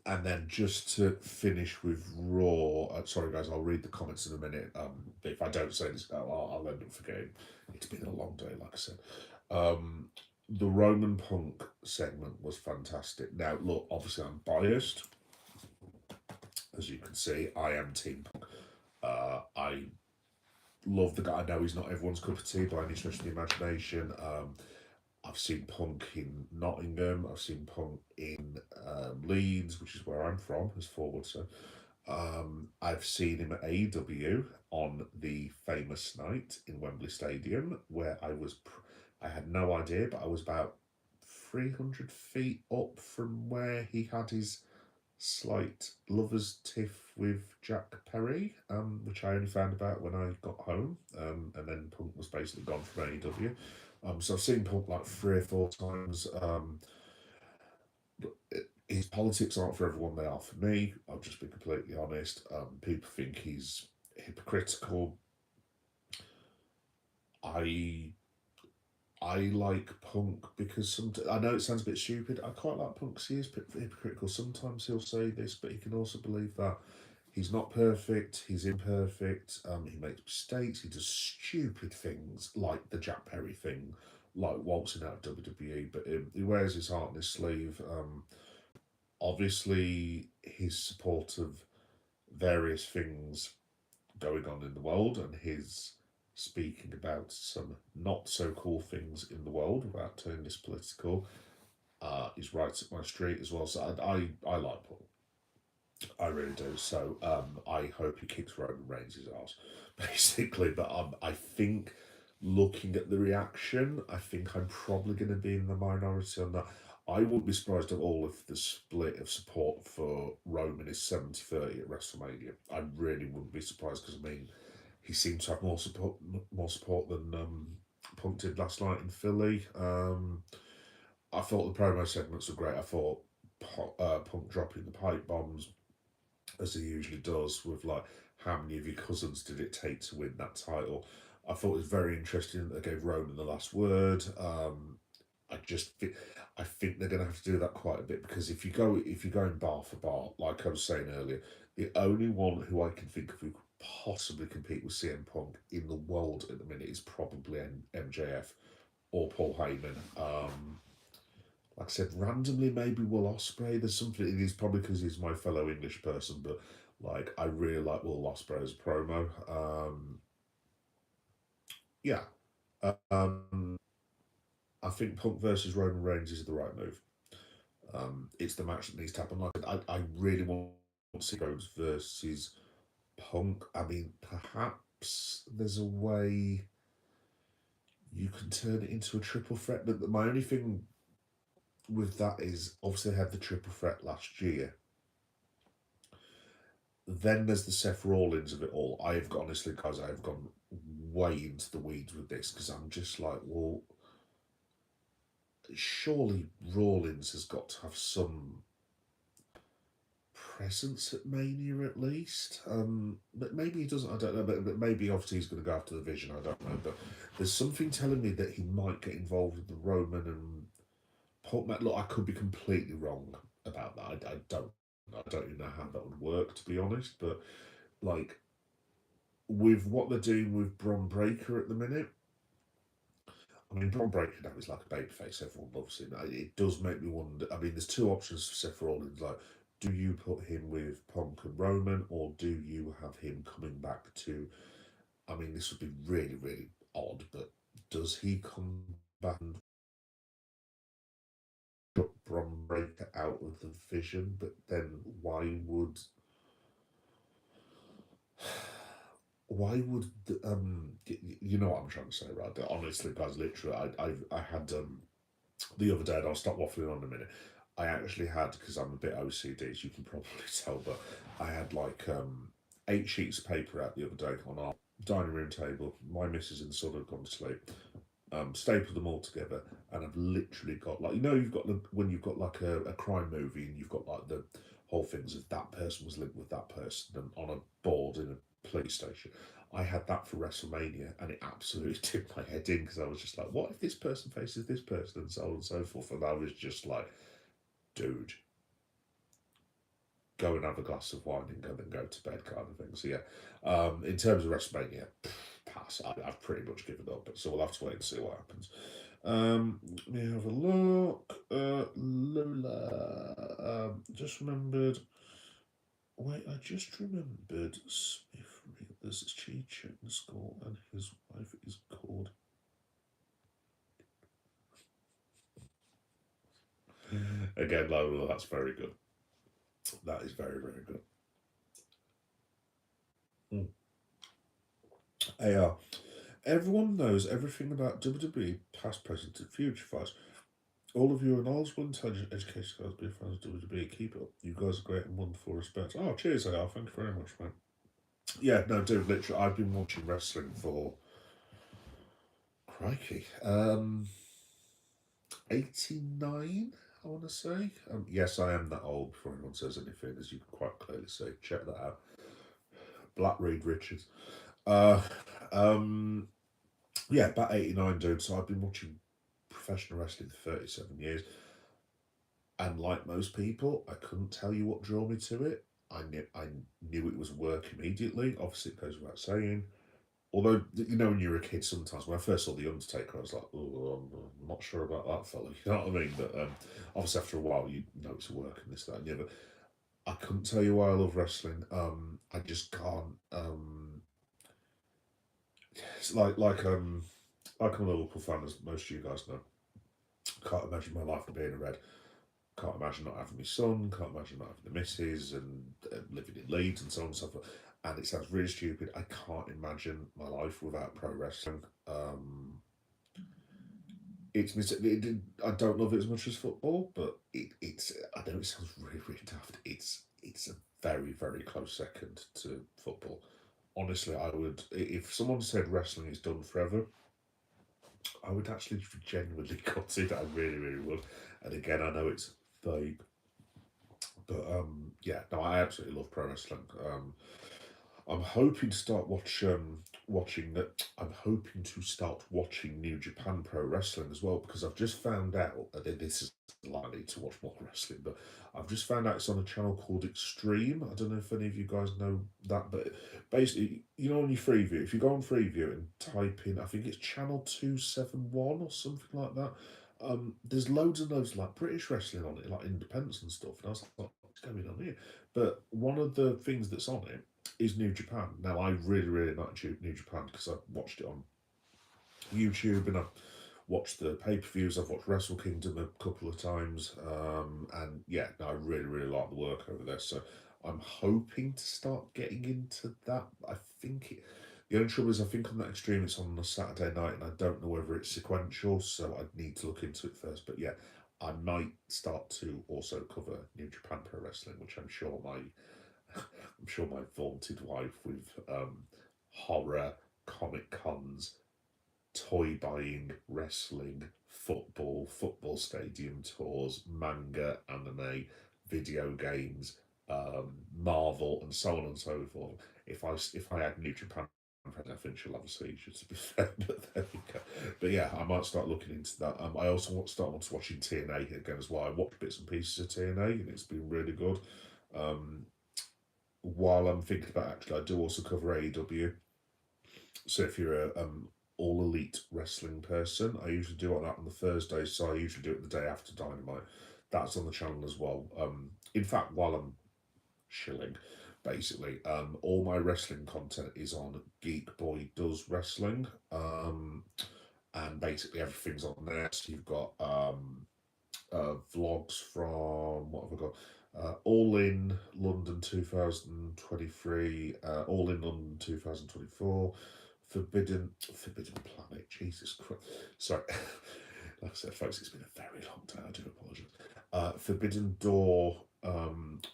And then just to finish with Raw, sorry guys, I'll read the comments in a minute. If I don't say this, I'll end up forgetting. It's been a long day, like I said. The Roman Punk segment was fantastic. Now, look, obviously I'm biased. As you can see, I am Team Punk. I love the guy. I know he's not everyone's cup of tea by any stretch of the imagination. I've seen Punk in Nottingham. I've seen Punk in Leeds, which is where I'm from, as forward. So I've seen him at AEW on the famous night in Wembley Stadium, where I had no idea, but I was about 300 feet up from where he had his slight lover's tiff with Jack Perry, which I only found about when I got home, and then Punk was basically gone from AEW. So I've seen Punk like 3 or 4 times. His politics aren't for everyone; they are for me. I'll just be completely honest. People think he's hypocritical. I like Punk because I know it sounds a bit stupid. I quite like Punk because he is hypocritical. Sometimes he'll say this, but he can also believe that he's not perfect, he's imperfect, he makes mistakes, he does stupid things like the Jack Perry thing, like waltzing out of WWE, but he wears his heart on his sleeve. Obviously, his support of various things going on in the world and his speaking about some not so cool things in the world without turning this political, is right up my street as well. So I like Paul. I really do. So I hope he kicks Roman Reigns' ass, basically. But I think, looking at the reaction, I think I'm probably going to be in the minority on that. I wouldn't be surprised at all if the split of support for Roman is 70-30 at WrestleMania. I really wouldn't be surprised, because I mean, he seemed to have more support than Punk did last night in Philly. I thought the promo segments were great. I thought Punk dropping the pipe bombs, as he usually does, with like, how many of your cousins did it take to win that title? I thought it was very interesting that they gave Roman the last word. I think they're going to have to do that quite a bit, because if you're going bar for bar, like I was saying earlier, the only one who I can think of who could possibly compete with CM Punk in the world at the minute is probably MJF or Paul Heyman. Like I said, randomly maybe Will Ospreay. There's something. It is probably because he's my fellow English person, but like, I really like Will Ospreay as a promo. Yeah. Um, I think Punk versus Roman Reigns is the right move. It's the match that needs to happen. Like, I really want to see Rhodes versus Punk. I mean, perhaps there's a way you can turn it into a triple threat, but my only thing with that is, obviously they had the triple threat last year. Then there's the Seth Rollins of it all. Honestly, guys, I've gone way into the weeds with this, because I'm just like, well, surely Rollins has got to have some presence at Mania at least. But maybe he doesn't. I don't know. But maybe obviously he's going to go after the Vision. I don't know. But there's something telling me that he might get involved with the Roman and Paul. Look, I could be completely wrong about that. I don't. I don't even know how that would work, to be honest. But like, with what they're doing with Bron Breakker at the minute, I mean, Bron Breakker now is like a babyface. Everyone loves him. It does make me wonder. I mean, there's two options for Seth Rollins. Like, do you put him with Punk and Roman, or do you have him coming back to? I mean, this would be really, really odd, but does he come back and put Bron Breakker out of the Vision? But then why would you know what I'm trying to say, right? Honestly, guys, literally, I had the other day, and I'll stop waffling on a minute. I actually had, because I'm a bit OCD, as you can probably tell, but I had like 8 sheets of paper out the other day on our dining room table. My missus and son had gone to sleep. Stapled them all together, and I've literally got, like, you've got when you've got like a crime movie, and you've got like the whole things of that person was linked with that person, and on a board in a police station. I had that for WrestleMania, and it absolutely did my head in, because I was just like, what if this person faces this person, and so on and so forth. And I was just like, dude, go and have a glass of wine and then go to bed, kind of thing. So yeah, in terms of WrestleMania, pass. I've pretty much given up. So we'll have to wait and see what happens. Let me have a look. Lola, just remembered. Wait, I just remembered Smith There's Chi Chicken School, and his wife is called. Again, Lola, that's very good. That is very, very good. Mm. AR. Everyone knows everything about WWE, past, present, and future fights. All of you are knowledgeable, intelligent, educated guys, be fans of WWE. Keep it up. You guys are great and wonderful. Respect. Oh, cheers, AR. Thank you very much, man. Yeah, no, dude, literally, I've been watching wrestling for, crikey, 89, I want to say. Yes, I am that old, before anyone says anything, as you can quite clearly see. Check that out. Black Reed Richards. Uh, yeah, about 89, dude. So I've been watching professional wrestling for 37 years. And like most people, I couldn't tell you what drew me to it. I knew it was work immediately. Obviously, it goes without saying. Although, when you're a kid, sometimes when I first saw The Undertaker, I was like, oh, I'm not sure about that fella. You know what I mean? But obviously, after a while, you know it's work and this, that, and the other. I couldn't tell you why I love wrestling. I just can't. it's like I'm a Liverpool fan, as most of you guys know. Can't imagine my life not being a red. Can't imagine not having my son. Can't imagine not having the missus and living in Leeds and so on and so forth. And it sounds really stupid. I can't imagine my life without pro wrestling. I don't love it as much as football, but it's. I know it sounds really, really daft. It's a very, very close second to football. Honestly, I would, if someone said wrestling is done forever, I would actually genuinely consider. I really, really would. And again, I know it's vague, but yeah, no, I absolutely love pro wrestling. I'm hoping to start watching that. I'm hoping to start watching New Japan Pro Wrestling as well, because I've just found out that this is likely to watch more wrestling, but I've just found out it's on a channel called Extreme. I don't know if any of you guys know that, but basically, you know, on your Freeview, if you go on Freeview and type in, I think it's channel 271 or something like that. There's loads and loads of like British wrestling on it, like independence and stuff. And I was like, what's going on here? But one of the things that's on it is New Japan. Now, I really, really like New Japan because I've watched it on YouTube and I've watched the pay-per-views. I've watched Wrestle Kingdom a couple of times. And yeah, no, I really, really like the work over there. So I'm hoping to start getting into that. The only trouble is I think on that Extreme it's on a Saturday night and I don't know whether it's sequential, so I'd need to look into it first. But yeah, I might start to also cover New Japan Pro Wrestling, which I'm sure my vaunted wife with horror, comic cons, toy buying, wrestling, football stadium tours, manga, anime, video games, Marvel, and so on and so forth. If I had New Japan, I think she'll have a seizure, to be fair, but there we go. But yeah, I might start looking into that. I also want to start watching TNA again as well. I watched bits and pieces of TNA and it's been really good. While I'm thinking about, actually, I do also cover AEW. So if you're a all elite wrestling person, I usually do it that on the Thursday. So I usually do it the day after Dynamite. That's on the channel as well. In fact, while I'm shilling, basically, all my wrestling content is on Geek Boy Does Wrestling. And basically everything's on there. So you've got vlogs from, what have I got? All in London 2023, All in London 2024, Forbidden Planet. Jesus Christ! Sorry, like I said, folks, it's been a very long time. I do apologise. Forbidden Door,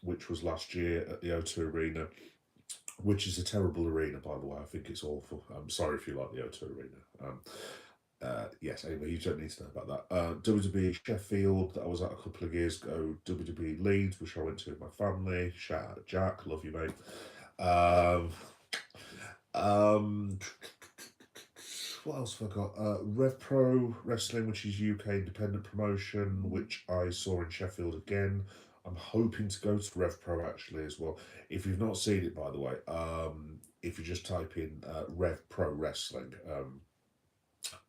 which was last year at the O2 Arena, which is a terrible arena, by the way. I think it's awful. I'm sorry if you like the O2 Arena. Yes, anyway, you don't need to know about that. WWE Sheffield, that I was at a couple of years ago. WWE Leeds, which I went to with my family. Shout out Jack, love you, mate. What else have I got? Rev Pro Wrestling, which is UK independent promotion, which I saw in Sheffield again. I'm hoping to go to Rev Pro actually as well. If you've not seen it, by the way, if you just type in Rev Pro Wrestling,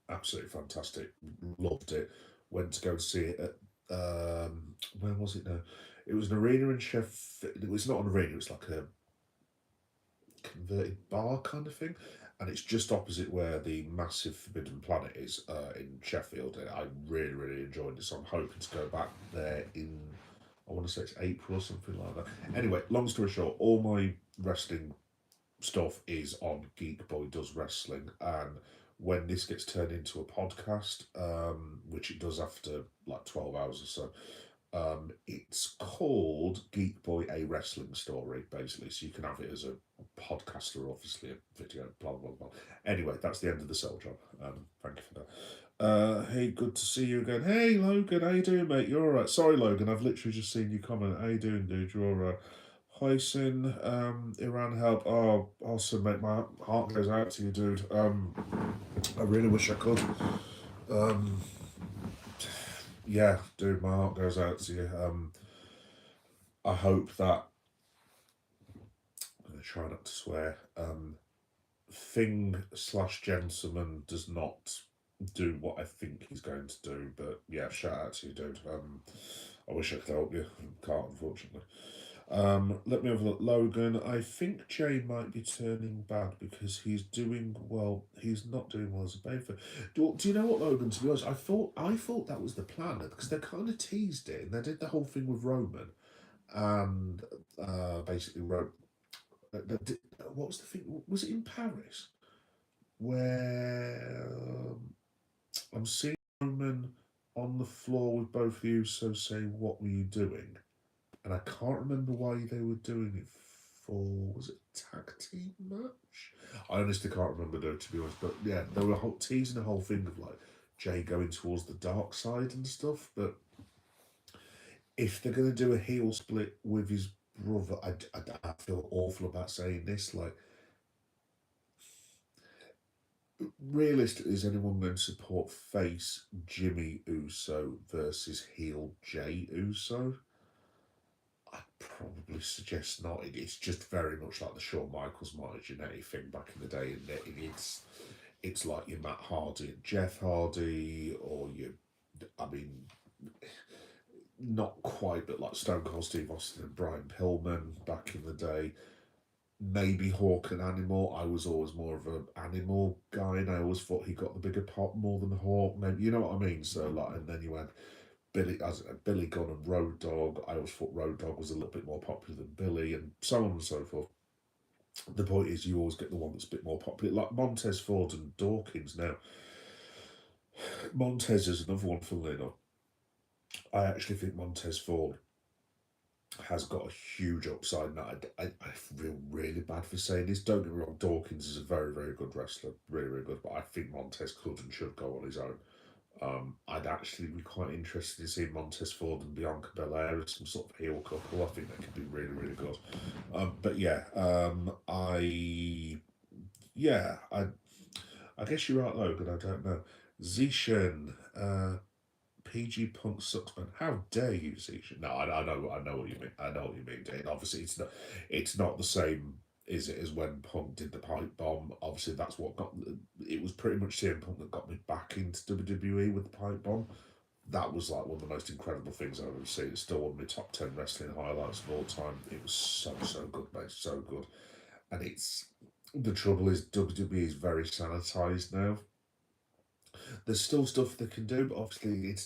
absolutely fantastic. Loved it. Went to go see it at where was it now? It was an arena in Sheffield. It was not an arena. It was like a converted bar kind of thing, and it's just opposite where the massive Forbidden Planet is in Sheffield. And I really, really enjoyed it. So I'm hoping to go back there in, I want to say it's April or something like that. Anyway, long story short, all my wrestling stuff is on Geek Boy Does Wrestling, and when this gets turned into a podcast, which it does after like 12 hours or so, it's called Geek Boy A Wrestling Story, basically. So you can have it as a podcast or obviously a video, blah, blah, blah. Anyway, that's the end of the sell job. Thank you for that. Hey, good to see you again. Hey, Logan, how you doing, mate? You're all right? Sorry, Logan, I've literally just seen you comment. How you doing, dude? You're all right? Hyson, Iran help. Oh, awesome, mate. My heart goes out to you, dude. I really wish I could. Yeah, dude, my heart goes out to you. I hope that, I'm going to try not to swear, Thing/Gentleman does not do what I think he's going to do. But yeah, shout out to you, dude. I wish I could help you. Can't, unfortunately. Let me have a look. Logan, I think Jay might be turning bad because he's doing well. He's not doing well as a baby. Do you know what, Logan? To be honest, I thought that was the plan because they kind of teased it and they did the whole thing with Roman and basically wrote. What was the thing? Was it in Paris where I'm seeing Roman on the floor with both of you, so saying, "What were you doing?" And I can't remember why they were doing it for. Was it a tag team match? I honestly can't remember though, to be honest. But yeah, they were teasing the whole thing of like Jay going towards the dark side and stuff. But if they're going to do a heel split with his brother, I feel awful about saying this. Like, realistically, is anyone going to support face Jimmy Uso versus heel Jay Uso? I'd probably suggest not. It's just very much like the Shawn Michaels Marty Jannetty thing back in the day, and it's like your Matt Hardy and Jeff Hardy, or you, I mean, not quite, but like Stone Cold Steve Austin and Brian Pillman back in the day. Maybe Hawk and Animal. I was always more of an Animal guy, and I always thought he got the bigger pop more than Hawk. Maybe you know what I mean. So like, and then you had Billy Gunn and Road Dogg. I always thought Road Dogg was a little bit more popular than Billy, and so on and so forth. The point is, you always get the one that's a bit more popular, like Montez Ford and Dawkins. Now, Montez is another one, funnily enough. I actually think Montez Ford has got a huge upside. Now, I feel really bad for saying this. Don't get me wrong, Dawkins is a very, very good wrestler, really, really good. But I think Montez could and should go on his own. I'd actually be quite interested in seeing Montez Ford and Bianca Belair as some sort of heel couple. I think that could be really, really good. But yeah, I guess you're right, Logan. I don't know. Zishan, PG Punk sucks, man. How dare you, Zishan? No, I know what you mean. I know what you mean, Dane. Obviously, it's not the same. Is it as when Punk did the pipe bomb? Obviously, that's what got. It was pretty much CM Punk that got me back into WWE with the pipe bomb. That was like one of the most incredible things I've ever seen. It's still one of my top 10 wrestling highlights of all time. It was so good, mate, so good. And it's the trouble is WWE is very sanitized now. There's still stuff they can do, but obviously it's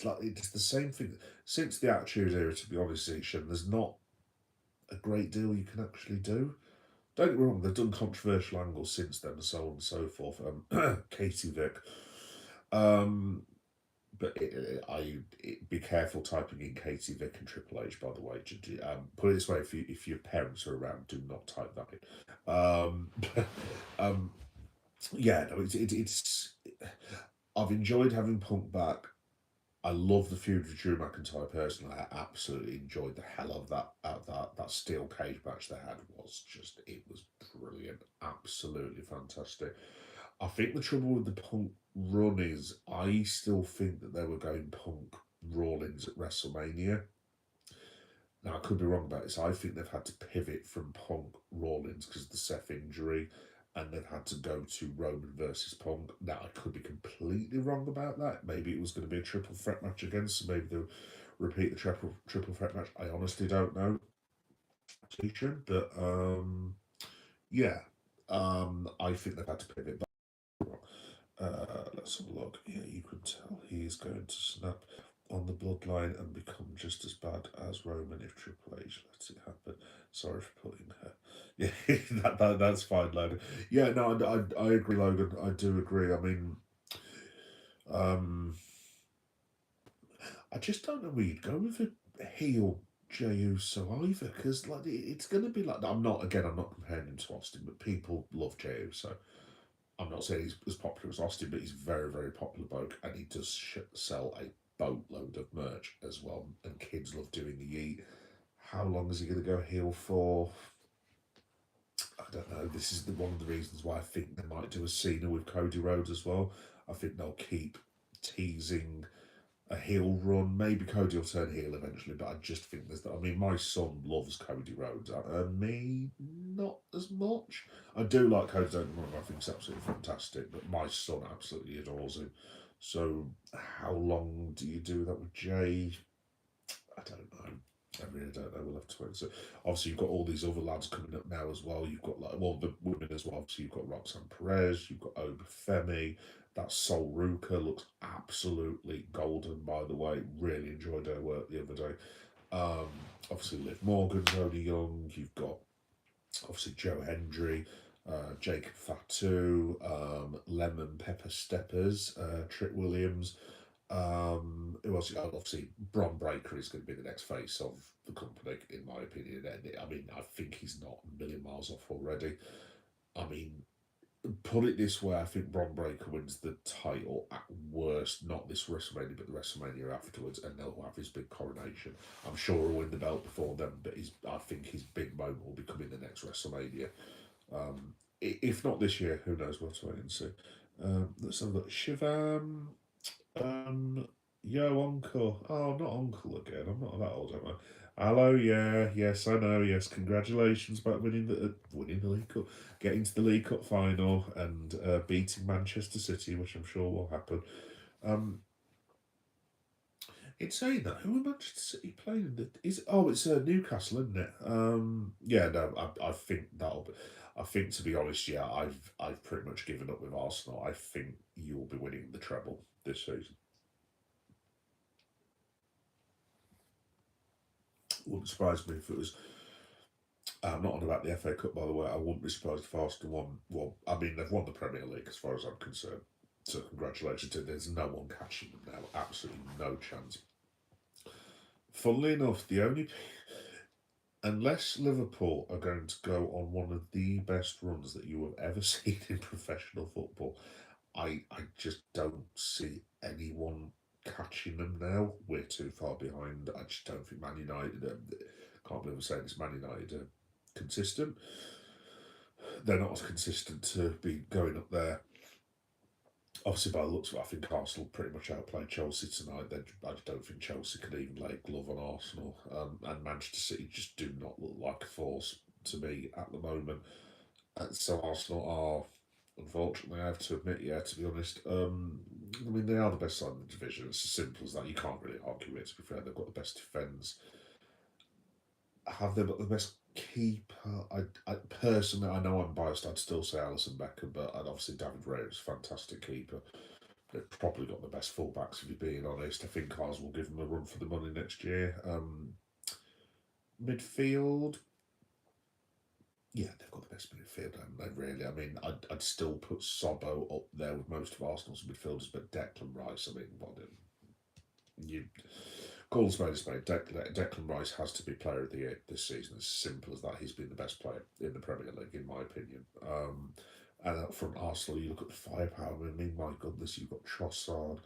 the same thing since the Attitude Era. To be honest, there's not a great deal you can actually do. Don't get me wrong, they've done controversial angles since then, and so on and so forth. Katie Vick. But be careful typing in Katie Vick and Triple H, by the way. Put it this way, if your parents are around, do not type that in. Yeah, no, it's I've enjoyed having Punk back. I love the feud with Drew McIntyre personally. I absolutely enjoyed the hell of that steel cage match they had. It was brilliant, absolutely fantastic. I think the trouble with the Punk run is I still think that they were going Punk Rawlins at WrestleMania. Now I could be wrong about this. I think they've had to pivot from Punk Rawlins because of the Seth injury, and they've had to go to Roman versus Punk. Now I could be completely wrong about that. Maybe it was going to be a triple threat match again, so maybe they'll repeat the triple threat match. I honestly don't know. But yeah, I think they've had to pivot. Let's have a look. Yeah, you can tell he's going to snap on the bloodline and become just as bad as Roman if Triple H lets it happen. Sorry for putting her. Yeah, that's fine, Logan. Yeah, no, I agree, Logan. I do agree. I mean, I just don't know where you'd go with a heel Jey Uso either, because like it's going to be like I'm not comparing him to Austin, but people love Jey Uso. I'm not saying he's as popular as Austin, but he's very, very popular bloke, and he does sell a boatload of merch as well, and kids love doing the yeet. How long is he going to go heel for? I don't know. This is one of the reasons why I think they might do a Cena with Cody Rhodes as well. I think they'll keep teasing a heel run. Maybe Cody will turn heel eventually, but I just think there's that. I mean, my son loves Cody Rhodes. Me, not as much. I do like Cody, don't get me wrong, I think he's absolutely fantastic, but my son absolutely adores him. So, how long do you do that with Jay? I don't know. I really don't know. We'll have to wait. So obviously you've got all these other lads coming up now as well. You've got like well the women as well. So you've got Roxanne Perez, you've got Obafemi. That Sol Ruka looks absolutely golden. By the way, really enjoyed her work the other day. Um, Obviously Liv Morgan's only young. You've got obviously Joe Hendry, Jacob Fatu, Lemon Pepper Steppers, Trick Williams. It was obviously Bron Breakker is going to be the next face of the company, in my opinion. And I mean, I think he's not a million miles off already. I mean, put it this way, I think Bron Breakker wins the title at worst, not this WrestleMania, but the WrestleMania afterwards, and they'll have his big coronation. I'm sure he'll win the belt before then, but I think his big moment will be coming the next WrestleMania. If not this year, who knows? We'll have to wait and see. Let's have a look. Shivam. Yo, uncle. Oh, not uncle again. I'm not that old, am I? Hello, yeah, yes, I know, yes. Congratulations about winning the League Cup, getting to the League Cup final, and beating Manchester City, which I'm sure will happen. Um, in saying that, who are Manchester City playing? It's Newcastle, isn't it? Yeah, no, I think that'll be. I think, to be honest, yeah, I've pretty much given up with Arsenal. I think you'll be winning the treble this season. Wouldn't surprise me if it was. I'm not on about the FA Cup, by the way. I wouldn't be surprised if Arsenal won. Well, I mean, they've won the Premier League as far as I'm concerned. So, congratulations to them. There's no one catching them now. Absolutely no chance. Funnily enough, unless Liverpool are going to go on one of the best runs that you have ever seen in professional football, I just don't see anyone catching them now. We're too far behind. I just don't think Man United. Can't believe I'm saying this. Man United are consistent. They're not as consistent to be going up there. Obviously, by the looks of it, I think Arsenal pretty much outplayed Chelsea tonight. I don't think Chelsea could even lay a glove on Arsenal. And Manchester City just do not look like a force to me at the moment. So Arsenal are, unfortunately, I have to admit, yeah, to be honest, I mean, they are the best side in the division. It's as simple as that. You can't really argue it, to be fair. They've got the best defence. Have they got the best keeper? I personally, I know I'm biased. I'd still say Alisson Becker, but I'd obviously David Raya is a fantastic keeper. They've probably got the best fullbacks, if you're being honest. I think ours will give them a run for the money next year. Midfield, yeah, they've got the best midfield, haven't they, really? I mean, I'd still put Sobbo up there with most of Arsenal's midfielders, but Declan Rice, I mean, you call a spade. Declan Rice has to be player of the year this season. As simple as that. He's been the best player in the Premier League, in my opinion. And up front, Arsenal, you look at the firepower. I mean, my goodness, you've got Trossard,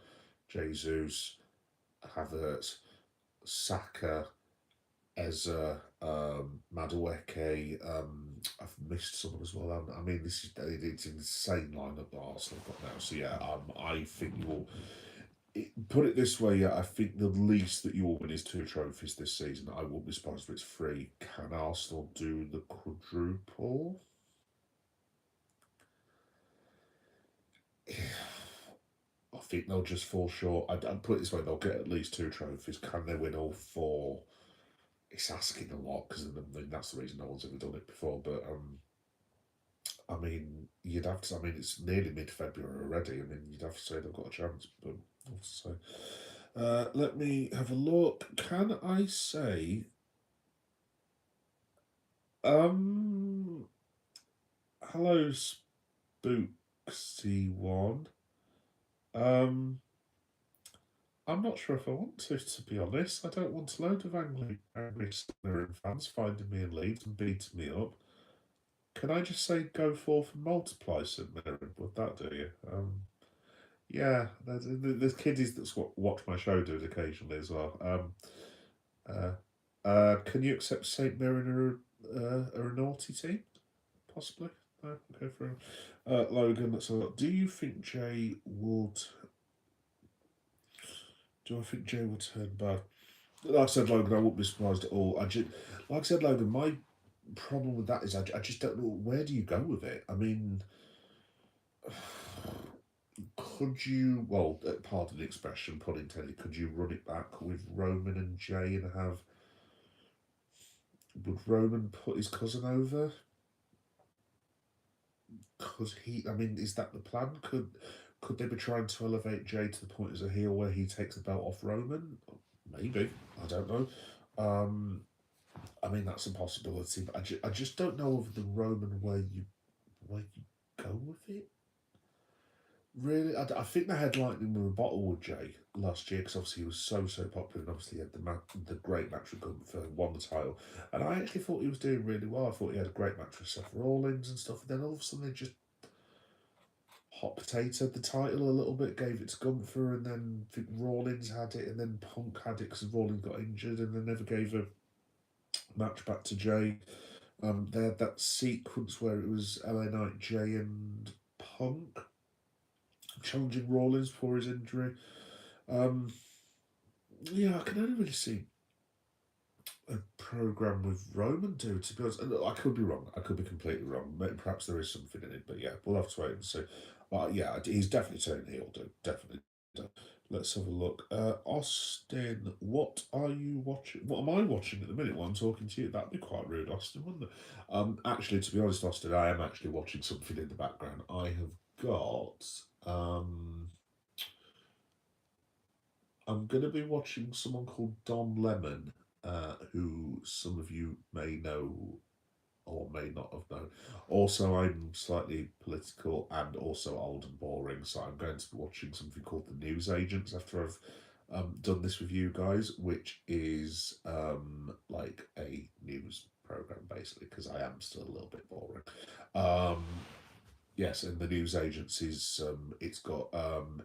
Jesus, Havertz, Saka, Eza, Madueke. I've missed someone as well. I mean, it's an insane lineup that Arsenal have got now. So yeah, I think you'll put it this way. Yeah, I think the least that you will win is 2 trophies this season. I won't be surprised if it's 3. Can Arsenal do the quadruple? I think they'll just fall short. I'd put it this way: they'll get at least 2 trophies. Can they win all 4? It's asking a lot because I mean, that's the reason no one's ever done it before. But I mean, you'd have to. I mean, it's nearly mid-February already. I mean, you'd have to say they've got a chance. But so, let me have a look. Can I say? Hello, Spooksy One. Um, I'm not sure if I want to be honest. I don't want a load of angry Mirren fans finding me in Leeds and beating me up. Can I just say go forth and multiply, St Mirren? Would that do you? Yeah, there's kiddies that watch my show do it occasionally as well. Can you accept St Mirren are a naughty team? Possibly. No, okay for Logan. Let's have a look. Do you think Jay would? Do I think Jay would turn bad? Like I said, Logan, I wouldn't be surprised at all. Like I said, Logan, my problem with that is I just don't know where do you go with it. I mean, could you? Well, pardon the expression, pun intended. Could you run it back with Roman and Jay and have would Roman put his cousin over? Could he? I mean, is that the plan? Could they be trying to elevate Jay to the point as a heel where he takes the belt off Roman? Maybe. I don't know. Um, I mean, that's a possibility, but I just don't know of the Roman where you go with it. Really, I think the headlining with a bottle with Jay last year because obviously he was so popular and obviously he had the great match with Gunther, won the title, and I actually thought he was doing really well. I thought he had a great match with Seth Rollins and stuff. And then all of a sudden they just hot potatoed the title a little bit, gave it to Gunther, and then I think Rollins had it, and then Punk had it because Rollins got injured, and then never gave a match back to Jay. They had that sequence where it was LA Knight, Jay, and Punk challenging Rollins for his injury. Um, yeah, I can only really see a program with Roman do, to be honest. And I could be wrong. I could be completely wrong. Maybe, perhaps there is something in it, but yeah, we'll have to wait and see. But yeah, he's definitely turning heel, dude. Definitely. Let's have a look. Austin, what are you watching? What am I watching at the minute while I'm talking to you? That'd be quite rude, Austin, wouldn't it? Actually, to be honest, Austin, I am actually watching something in the background. I have got. I'm going to be watching someone called Don Lemon, who some of you may know or may not have known. Also, I'm slightly political and also old and boring, so I'm going to be watching something called The News Agents after I've done this with you guys, which is like a news program basically, because I am still a little bit boring. Um, Yes, and the news agencies, it's got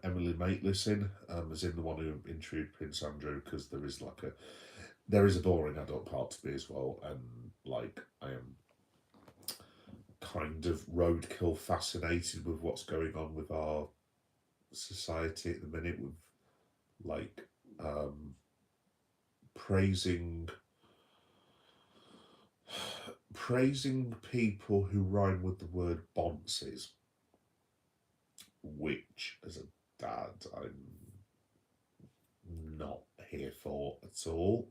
Emily Maitlis in, as in the one who interviewed Prince Andrew, because there is a boring adult part to me as well, and like I am kind of roadkill fascinated with what's going on with our society at the minute, with like praising people who rhyme with the word bonces, which as a dad I'm not here for at all,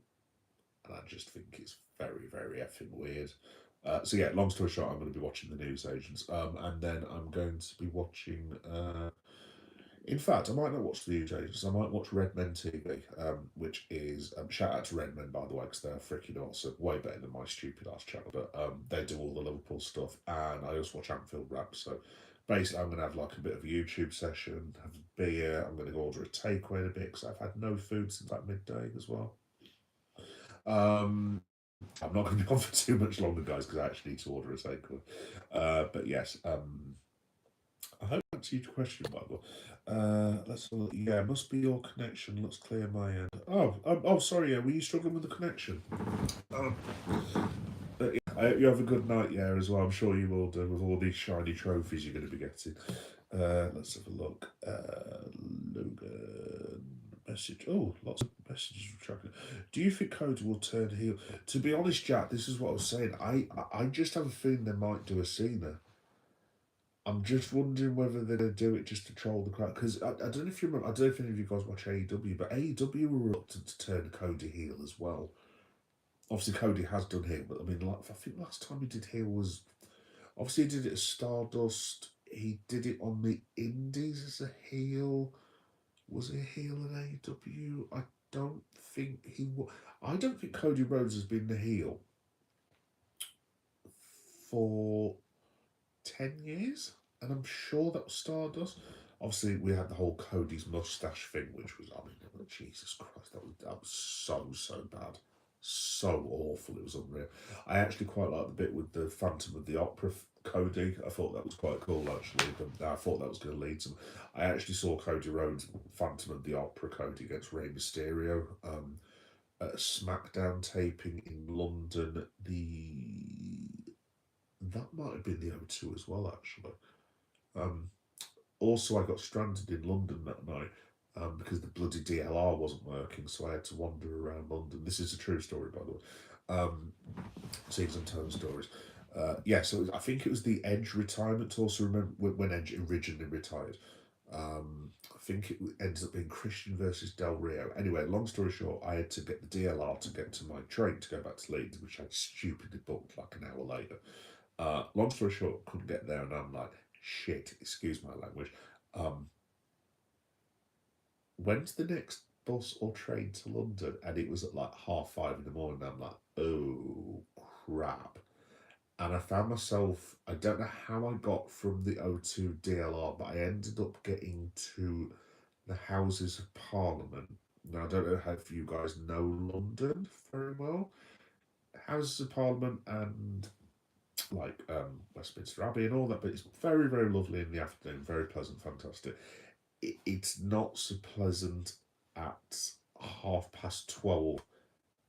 and I just think it's very effing weird. So yeah, long story short, I'm going to be watching The News Agents, and then I'm going to be watching. In fact, I might not watch The News Agents. I might watch Red Men TV, which is shout out to Red Men by the way, because they're freaking awesome, way better than my stupid ass channel. But they do all the Liverpool stuff, and I also watch Anfield Rap. So basically, I'm going to have like a bit of a YouTube session, have a beer. I'm going to go order a takeaway in a bit because I've had no food since like midday as well. I'm not going to be on for too much longer, guys, because I actually need to order a takeaway. But yes, I hope I answered your question, by the way. Let's look. Yeah, must be your connection. Looks clear my end. Oh, sorry. Yeah, were you struggling with the connection? Um, I hope you have a good night, yeah, as well. I'm sure you will do with all these shiny trophies you're going to be getting. Let's have a look. Logan message. Oh, lots of messages from tracking. Do you think Cody will turn heel? To be honest, Jack, this is what I was saying. I just have a feeling they might do a Cena. I'm just wondering whether they're going to do it just to troll the crowd. Because I don't know if you remember, I don't know if any of you guys watch AEW, but AEW were reluctant to turn Cody heel as well. Obviously, Cody has done heel, but I mean, like, I think last time he did heel was obviously he did it as Stardust. He did it on the Indies as a heel. Was he a heel in AEW? I don't think he was. I don't think Cody Rhodes has been the heel for 10 years, and I'm sure that was Stardust. Obviously, we had the whole Cody's mustache thing, which was, I mean, Jesus Christ, that was so bad. So awful, it was unreal. I actually quite like the bit with the Phantom of the Opera Cody. I thought that was quite cool, actually, but I thought that was going to lead to. I actually saw Cody Rhodes, Phantom of the Opera Cody against Rey Mysterio at a SmackDown taping in London. That might have been the O2 as well, actually. Also, I got stranded in London that night because the bloody DLR wasn't working, so I had to wander around London. This is a true story, by the way. Seems and telling stories. Yeah, so I think it was the Edge retirement tour. So remember when Edge originally retired. I think it ends up being Christian versus Del Rio. Anyway, long story short, I had to get the DLR to get to my train to go back to Leeds, which I stupidly booked like an hour later. Long story short, couldn't get there, and I'm like, shit, excuse my language. Um, when's the next bus or train to London? And it was at like 5:30 in the morning. I'm like, oh crap. And I found myself, I don't know how I got from the O2 DLR, but I ended up getting to the Houses of Parliament. Now, I don't know if you guys know London very well. Houses of Parliament and like Westminster Abbey and all that, but it's very, very lovely in the afternoon, very pleasant, fantastic. It's not so pleasant at 12:30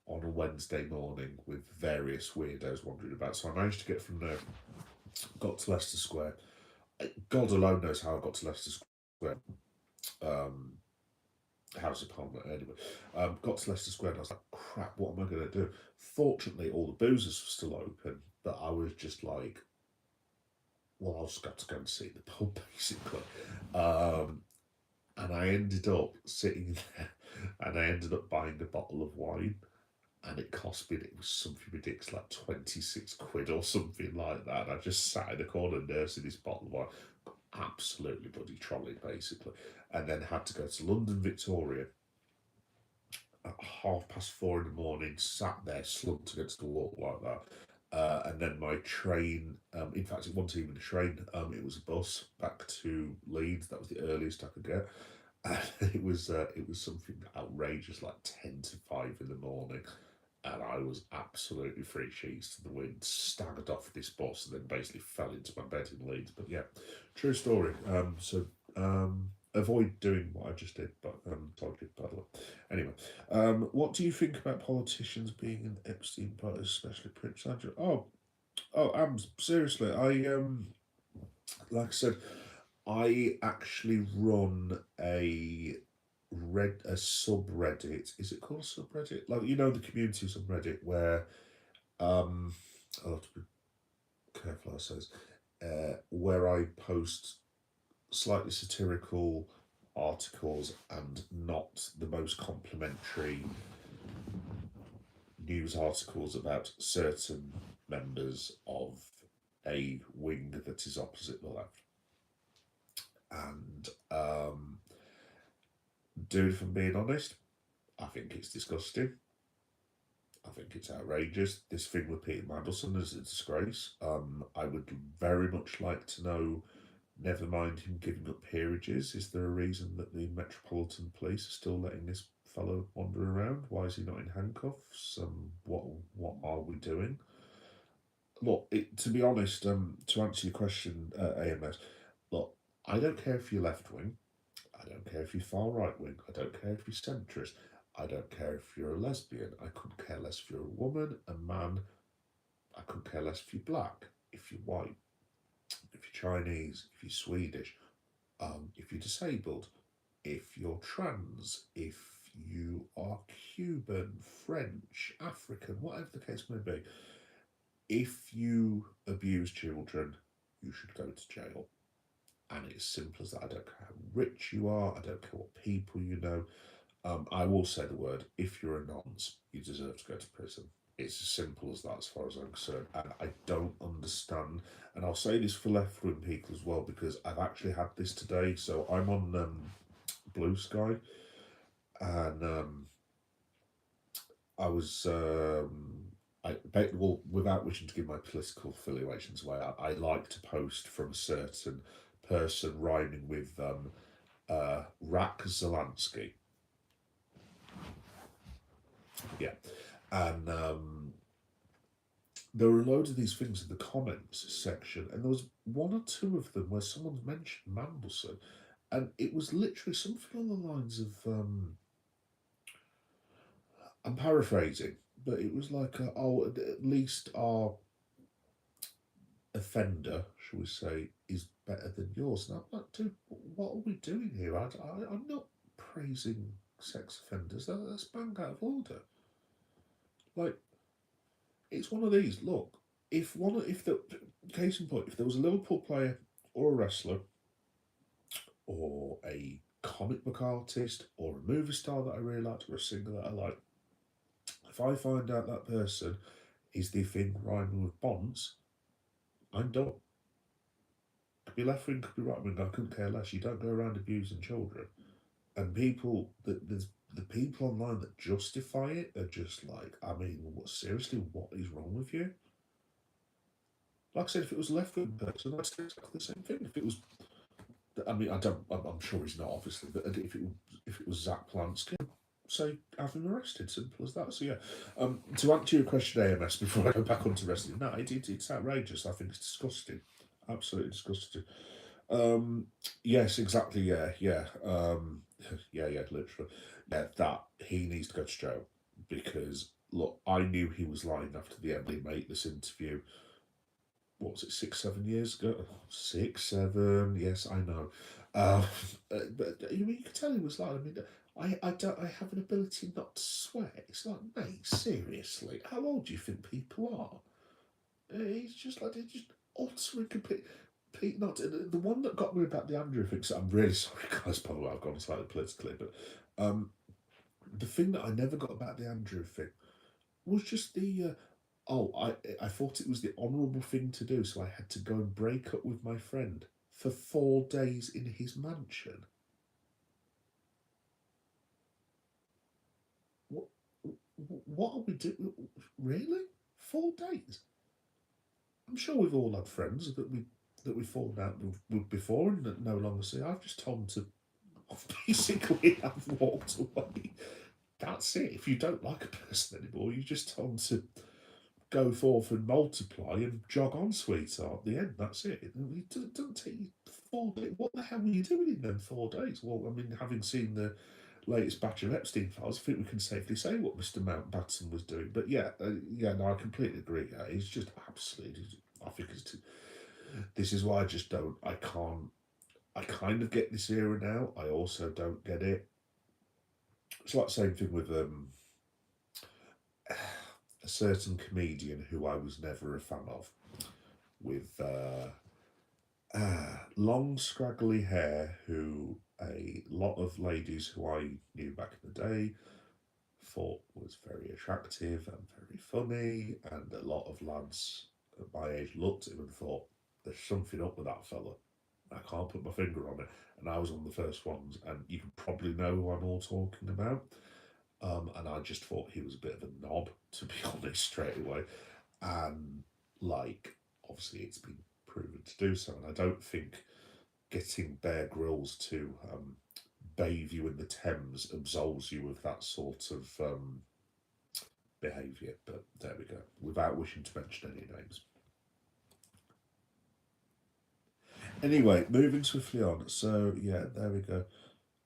on a Wednesday morning with various weirdos wandering about. So I managed to get from there, got to Leicester Square. God alone knows how I got to Leicester Square. Um, House of Parliament, anyway. Got to Leicester Square and I was like, crap, what am I going to do? Fortunately, all the boozers were still open, but I was just like, well, I'll just got to go and see the pub, basically. And I ended up sitting there and I ended up buying a bottle of wine. And it cost me, it was something ridiculous, like 26 quid or something like that. And I just sat in the corner nursing this bottle of wine, absolutely bloody trolley, basically. And then had to go to London Victoria at 4:30 in the morning, sat there slumped against the wall like that. And then my train, in fact, it wasn't even a train, it was a bus back to Leeds. That was the earliest I could get. And it was something outrageous, like 10 to 5 in the morning. And I was absolutely three sheets to the wind, staggered off this bus, and then basically fell into my bed in Leeds. But yeah, true story. So avoid doing what I just did, but told you bad luck. Anyway, what do you think about politicians being in Epstein parties, especially Prince Andrew? Seriously, like I said, I actually run a subreddit. Is it called a subreddit? Like, you know, the community subreddit where I'll have to be careful I says, where I post slightly satirical articles and not the most complimentary news articles about certain members of a wing that is opposite the left. And dude, if I'm being honest, I think it's disgusting. I think it's outrageous. This thing with Peter Mandelson is a disgrace. I would very much like to know, never mind him giving up peerages, is there a reason that the Metropolitan Police are still letting this fellow wander around? Why is he not in handcuffs? What are we doing? Look, to be honest, to answer your question, AMS, look, I don't care if you're left wing. I don't care if you're far right wing. I don't care if you're centrist. I don't care if you're a lesbian. I couldn't care less if you're a woman, a man. I couldn't care less if you're black, if you're white, if you're Chinese, if you're Swedish, if you're disabled, if you're trans, if you are Cuban, French, African, whatever the case may be. If you abuse children, you should go to jail. And it's simple as that. I don't care how rich you are. I don't care what people you know. I will say the word, if you're a nonce, you deserve to go to prison. It's as simple as that as far as I'm concerned. And I don't understand, and I'll say this for left-wing people as well, because I've actually had this today. So I'm on Blue Sky, and I was... well, without wishing to give my political affiliations away, I like to post from a certain person rhyming with Rak Zelansky. Yeah. And there were loads of these things in the comments section, and there was one or two of them where someone mentioned Mandelson, and it was literally something along the lines of, I'm paraphrasing, but it was like, at least our offender, shall we say, is better than yours. And I'm like, dude, what are we doing here? I'm not praising sex offenders. That's bang out of order. Like, it's one of these. Look, if the case in point, if there was a Liverpool player or a wrestler or a comic book artist or a movie star that I really liked or a singer that I like, if I find out that person is the thing rhyming with bonds, I'm done. Could be left wing, could be right wing, I couldn't care less. You don't go around abusing children. And people, there's the people online that justify it are just like, I mean, seriously, what is wrong with you? Like I said, if it was a left wing person, I'd say exactly the same thing. If it was, I mean, I don't, I'm sure he's not, obviously, but if it was Zach Plansky, say have him arrested. Simple as that. So yeah, to answer your question, AMS, before I go back onto wrestling, no, it's outrageous. I think it's disgusting, absolutely disgusting. Yes, exactly. Yeah, yeah, yeah, literally. Yeah, that he needs to go to jail because look, I knew he was lying after the Emily Maitlis interview. What was it, 6, 7 years ago? 6, 7. Yes, I know. Um, but you could tell he was lying. I mean, I don't. I have an ability not to sweat. It's like, mate, seriously, how old do you think people are? He's just like he's just uttering complete. Not the one that got me about the Andrew thing. So I'm really sorry, guys. By the way, I've gone slightly politically, but the thing that I never got about the Andrew thing was just the. Oh, I thought it was the honourable thing to do, so I had to go and break up with my friend for 4 days in his mansion. What? What are we doing? Really? 4 days? I'm sure we've all had friends that we've fallen out with before and that no longer see. I've just told them to basically have walked away. That's it. If you don't like a person anymore, you just tell them to go forth and multiply and jog on, sweetheart. The end. That's it. It doesn't take you 4 days. What the hell were you doing in them 4 days? Well, I mean, having seen the latest batch of Epstein files, I think we can safely say what Mr. Mountbatten was doing. But yeah, yeah, no, I completely agree. Yeah, he's just absolutely. I think this is why I just don't. I can't. I kind of get this era now. I also don't get it. It's like the same thing with a certain comedian who I was never a fan of, with long scraggly hair, who a lot of ladies who I knew back in the day thought was very attractive and very funny, and a lot of lads at my age looked at him and thought, there's something up with that fella. I can't put my finger on it. And I was one of the first ones, and you can probably know who I'm all talking about. And I just thought he was a bit of a knob, to be honest, straight away. And like, obviously, it's been proven to do so. And I don't think getting Bear Grylls to bathe you in the Thames absolves you of that sort of behaviour. But there we go, without wishing to mention any names. Anyway, moving swiftly on. So yeah, there we go.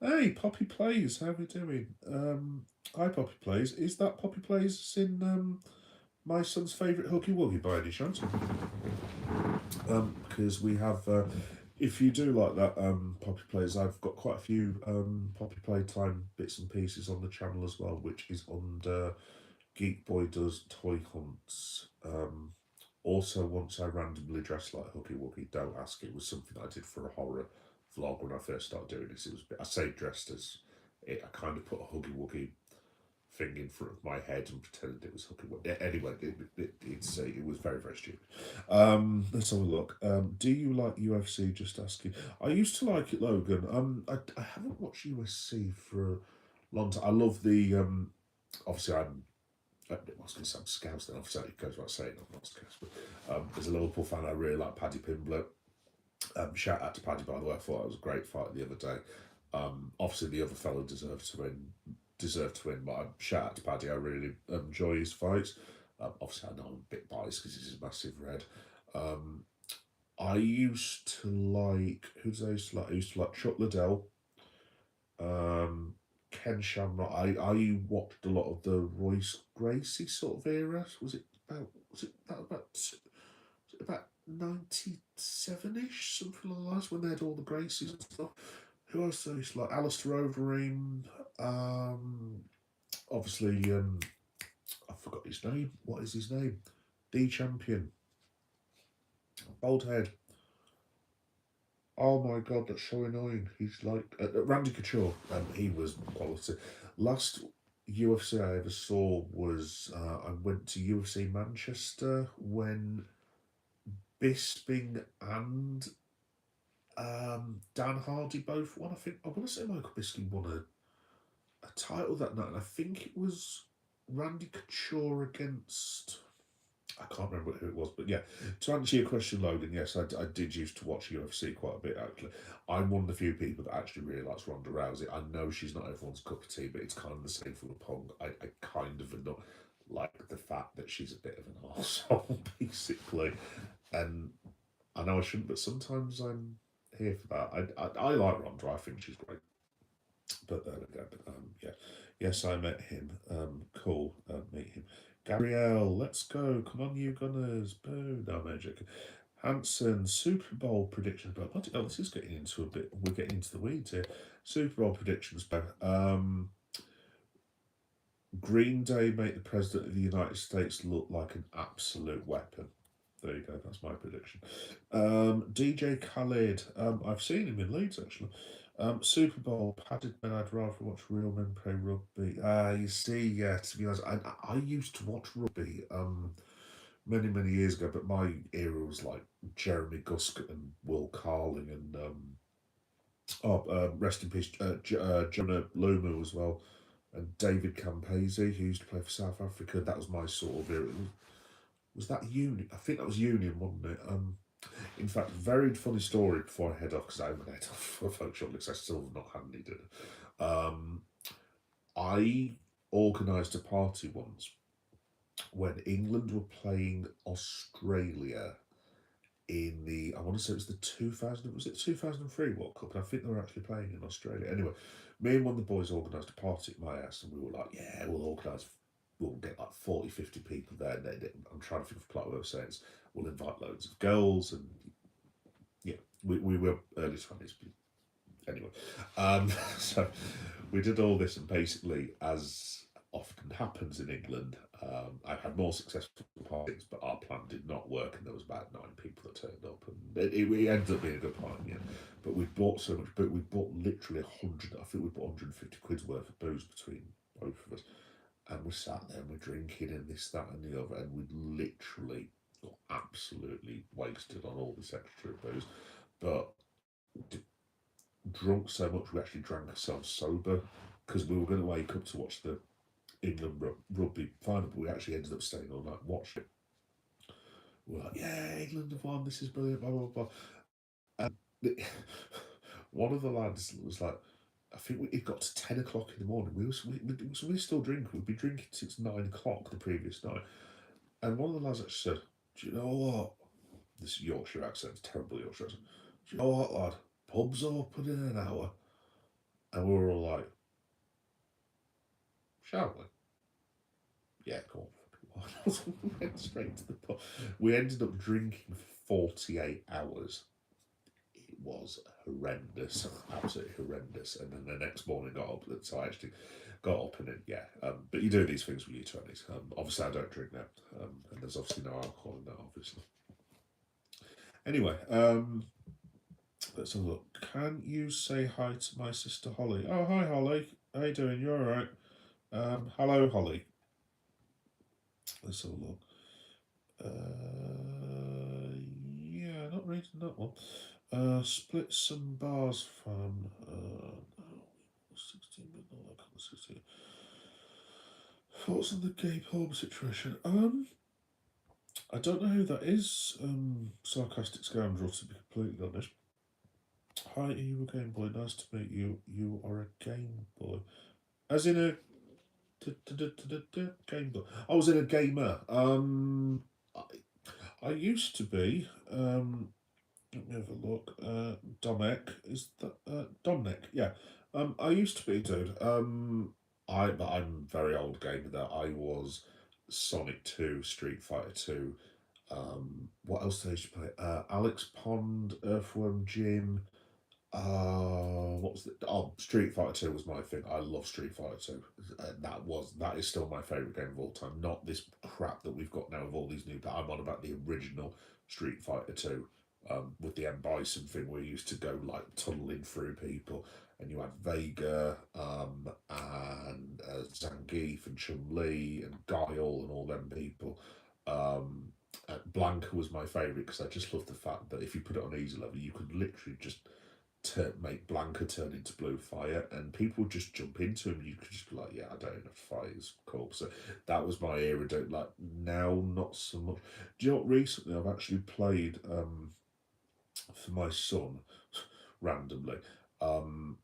Hey, Poppy Plays, how are we doing? Hi, Poppy Plays. Is that Poppy Plays in my son's favourite Huggy Wuggy by any chance? Because we have, if you do like that, Poppy Plays, I've got quite a few Poppy Playtime bits and pieces on the channel as well, which is under Geek Boy Does Toy Hunts. Also, once I randomly dressed like Huggy Wuggy, don't ask, it was something I did for a horror vlog when I first started doing this. It was, I say dressed as it, I kind of put a Huggy Wuggy thing in front of my head and pretended it was Huggy Wuggy. Anyway, it was very, very stupid. Let's have a look. Do you like UFC? Just asking. I used to like it, Logan. I haven't watched UFC for a long time. I love the obviously I was going to say I'm Scouse, then obviously it goes without saying I'm not Scouse, but as a Liverpool fan, I really like Paddy Pimblett. Shout out to Paddy, by the way. I thought it was a great fight the other day. Obviously, the other fellow deserved to win, but shout out to Paddy. I really enjoy his fights. Obviously, I know I'm a bit biased because he's a massive red. I used to like, who's I used to like? I used to like Chuck Liddell, Ken Shamrock. I watched a lot of the Royce Gracie sort of era. Was it about 97-ish, something like that, when they had all the Gracies and stuff. Who else I used to like? Alistair Overeem. Obviously, I forgot his name. What is his name? D Champion. Bald head. Oh my god, that's so annoying. He's like Randy Couture. He was quality. Last UFC I ever saw was I went to UFC Manchester when Bisping and Dan Hardy both won. I think I want to say Michael Bisping won a title that night, and I think it was Randy Couture against. I can't remember who it was, but yeah. To answer your question, Logan, yes, I did used to watch UFC quite a bit. Actually, I'm one of the few people that actually really likes Ronda Rousey. I know she's not everyone's cup of tea, but it's kind of the same for the Pong. I kind of not like the fact that she's a bit of an arsehole, basically. And I know I shouldn't, but sometimes I'm here for that. I like Ronda. I think she's great. But there we go. Yeah. Yes, I met him. Cool. Meet him. Gabrielle, let's go. Come on, you Gunners. Boo. No, magic. Hanson, Super Bowl predictions. But bloody hell, this is getting into a bit. We're getting into the weeds here. Super Bowl predictions. But Green Day make the President of the United States look like an absolute weapon. There you go, that's my prediction. DJ Khaled, I've seen him in Leeds actually. Super Bowl, padded men, I'd rather watch real men play rugby. You see, yeah, to be honest, I used to watch rugby many, many years ago, but my era was like Jeremy Guscott and Will Carling and, rest in peace, Jonah Luma as well, and David Campese, who used to play for South Africa. That was my sort of era. Was that Union? I think that was Union, wasn't it? In fact, very funny story before I head off, because I haven't head off for folk shortly because I still have not had any dinner. I organised a party once when England were playing Australia in the, I want to say it was the 2000, was it 2003 World Cup? And I think they were actually playing in Australia. Anyway, me and one of the boys organised a party at my house, and we were like, yeah, we'll get like 40, 50 people there. And I'm trying to think of a polite way of saying it. We'll invite loads of girls, and yeah, we were early 20s. Anyway, so we did all this, and basically, as often happens in England, I had more successful parties, but our plan did not work, and there was about 9 people that turned up, and it ended up being a good party. Yeah, but we bought so much, but we bought literally 100. I think we bought 150 quid's worth of booze between both of us, and we sat there and we're drinking and this, that, and the other, and we literally got absolutely wasted on all this extra booze, but drunk so much we actually drank ourselves sober because we were going to wake up to watch the England rugby final, but we actually ended up staying all night and watched it. We were like, yeah, England have won, this is brilliant, blah, blah, blah. And one of the lads was like, I think it got to 10 o'clock in the morning. We were still drinking. We'd been drinking since 9 o'clock the previous night. And one of the lads actually said, do you know what? This Yorkshire accent, terrible Yorkshire accent. Do you know what, lad? Pub's open in an hour. And we were all like, shall we? Yeah, go on. We went straight to the pub. We ended up drinking for 48 hours. It was horrendous, absolutely horrendous. And then the next morning got up, so I actually got up and then, yeah. But you do these things when you're 20s. Obviously, I don't drink now, and there's obviously no alcohol in that, obviously. Anyway, let's have a look. Can you say hi to my sister Holly? Oh, hi Holly. How you doing? You all right? Hello Holly. Let's have a look. Yeah, not reading that one. Split some bars from. No, 16, but no, I can't 16. Thoughts on the gay porn situation? I don't know who that is. Sarcastic scoundrel, to be completely honest. Hi, are you a Game Boy? Nice to meet you. You are a Game Boy. As in a Game Boy. I was in a gamer. I used to be. Let me have a look. Dominic is that Dominic? Yeah. I used to be, dude. I'm very old gamer. That I was Sonic 2, Street Fighter 2. What else did I used to play? Alex Pond, Earthworm Jim. What was it? Oh, Street Fighter 2 was my thing. I love Street Fighter 2. That is still my favourite game of all time. Not this crap that we've got now of all these new. But I'm on about the original Street Fighter 2. with the M Bison thing, where you used to go like tunneling through people, and you had Vega and Zangief and Chun Li and Guile and all them people. Um, Blanca was my favourite because I just loved the fact that if you put it on easy level, you could literally just make Blanca turn into blue fire, and people would just jump into him. You could just be like, yeah, I don't have to fight. It's cool. So that was my era. Don't like now, not so much. Do you know what? Recently, I've actually played for my son randomly. Um,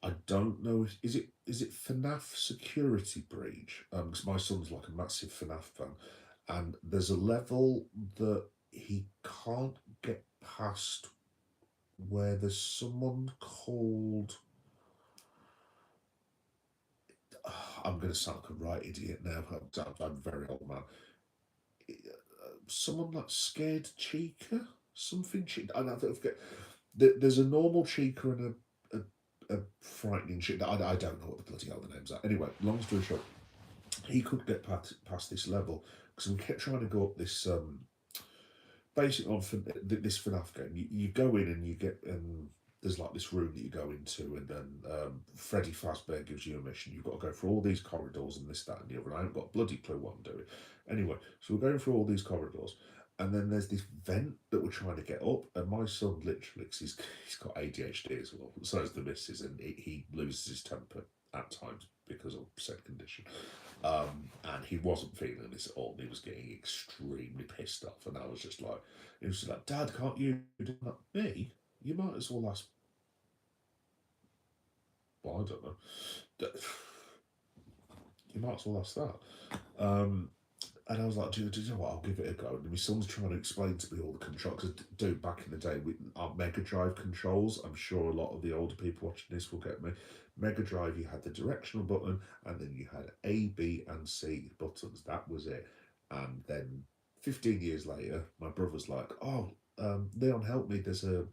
I don't know if is it FNAF Security Breach? Because my son's like a massive FNAF fan, and there's a level that he can't get past where there's someone called. I'm going to sound like a right idiot now. I'm a very old man. Someone like Scared Chica? Something Chica? I don't forget. There's a normal Chica and a frightening Chica. I don't know what the bloody hell the names are. Anyway, long story short, he couldn't get past this level because we kept trying to go up this basically on this FNAF game. You go in and you get there's like this room that you go into, and then Freddy Fazbear gives you a mission. You've got to go through all these corridors and this, that, and the other. And I haven't got a bloody clue what I'm doing. Anyway, so we're going through all these corridors, and then there's this vent that we're trying to get up. And my son literally, because he's got ADHD as well, so is the missus, and he loses his temper at times because of said condition. And he wasn't feeling this at all. He was getting extremely pissed off, and I was just like, he was just like, Dad, can't you do that? Me? You might as well ask. Well, I don't know. You might as well ask that. And I was like, do you know what? I'll give it a go. And my son's trying to explain to me all the controls. Because, dude, back in the day, our Mega Drive controls, I'm sure a lot of the older people watching this will get me. Mega Drive, you had the directional button, and then you had A, B, and C buttons. That was it. And then 15 years later, my brother's like, oh, Leon, help me. There's a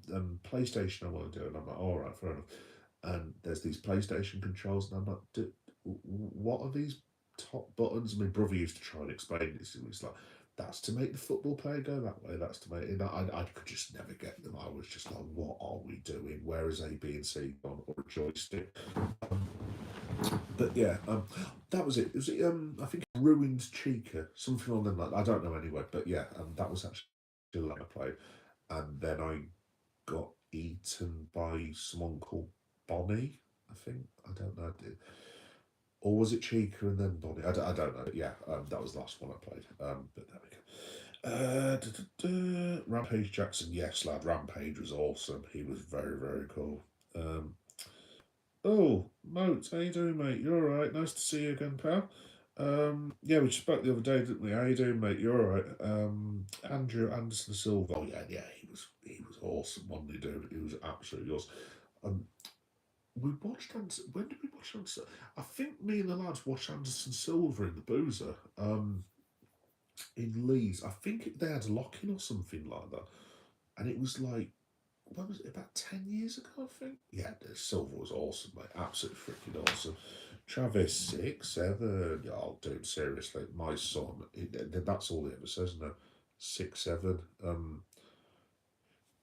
PlayStation I want to do. And I'm like, all right, fair enough. And there's these PlayStation controls, and I'm like, what are these top buttons? My brother used to try and explain it. It was like, that's to make the football player go that way. That's to make it. I could just never get them. I was just like, what are we doing? Where is A, B, and C gone, or a joystick? But yeah, that was it. It was I think Ruined Chica, something on them like that. I don't know anyway. But yeah, that was actually the one I played, and then I got eaten by someone called Bonnie. I think I don't know. Or was it Chica and then Bonnie? I don't know. But yeah, that was the last one I played. But there we go. Rampage Jackson, yes, lad. Rampage was awesome. He was very, very cool. Oh, Moat, how you doing, mate? You all right? Nice to see you again, pal. Yeah, we spoke the other day, didn't we? How you doing, mate? You all right? Andrew Anderson Silva. Oh yeah, he was awesome, wasn't he, dude? He was absolutely awesome. We watched when did we watch Anderson? I think me and the lads watched Anderson Silva in the Boozer in Leeds. I think they had a lock-in or something like that. And it was like, when was it, about 10 years ago, I think? Yeah, Silva was awesome, mate. Absolutely freaking awesome. Travis, 6'7". Oh, dude, seriously, my son, that's all he ever says now. 6'7".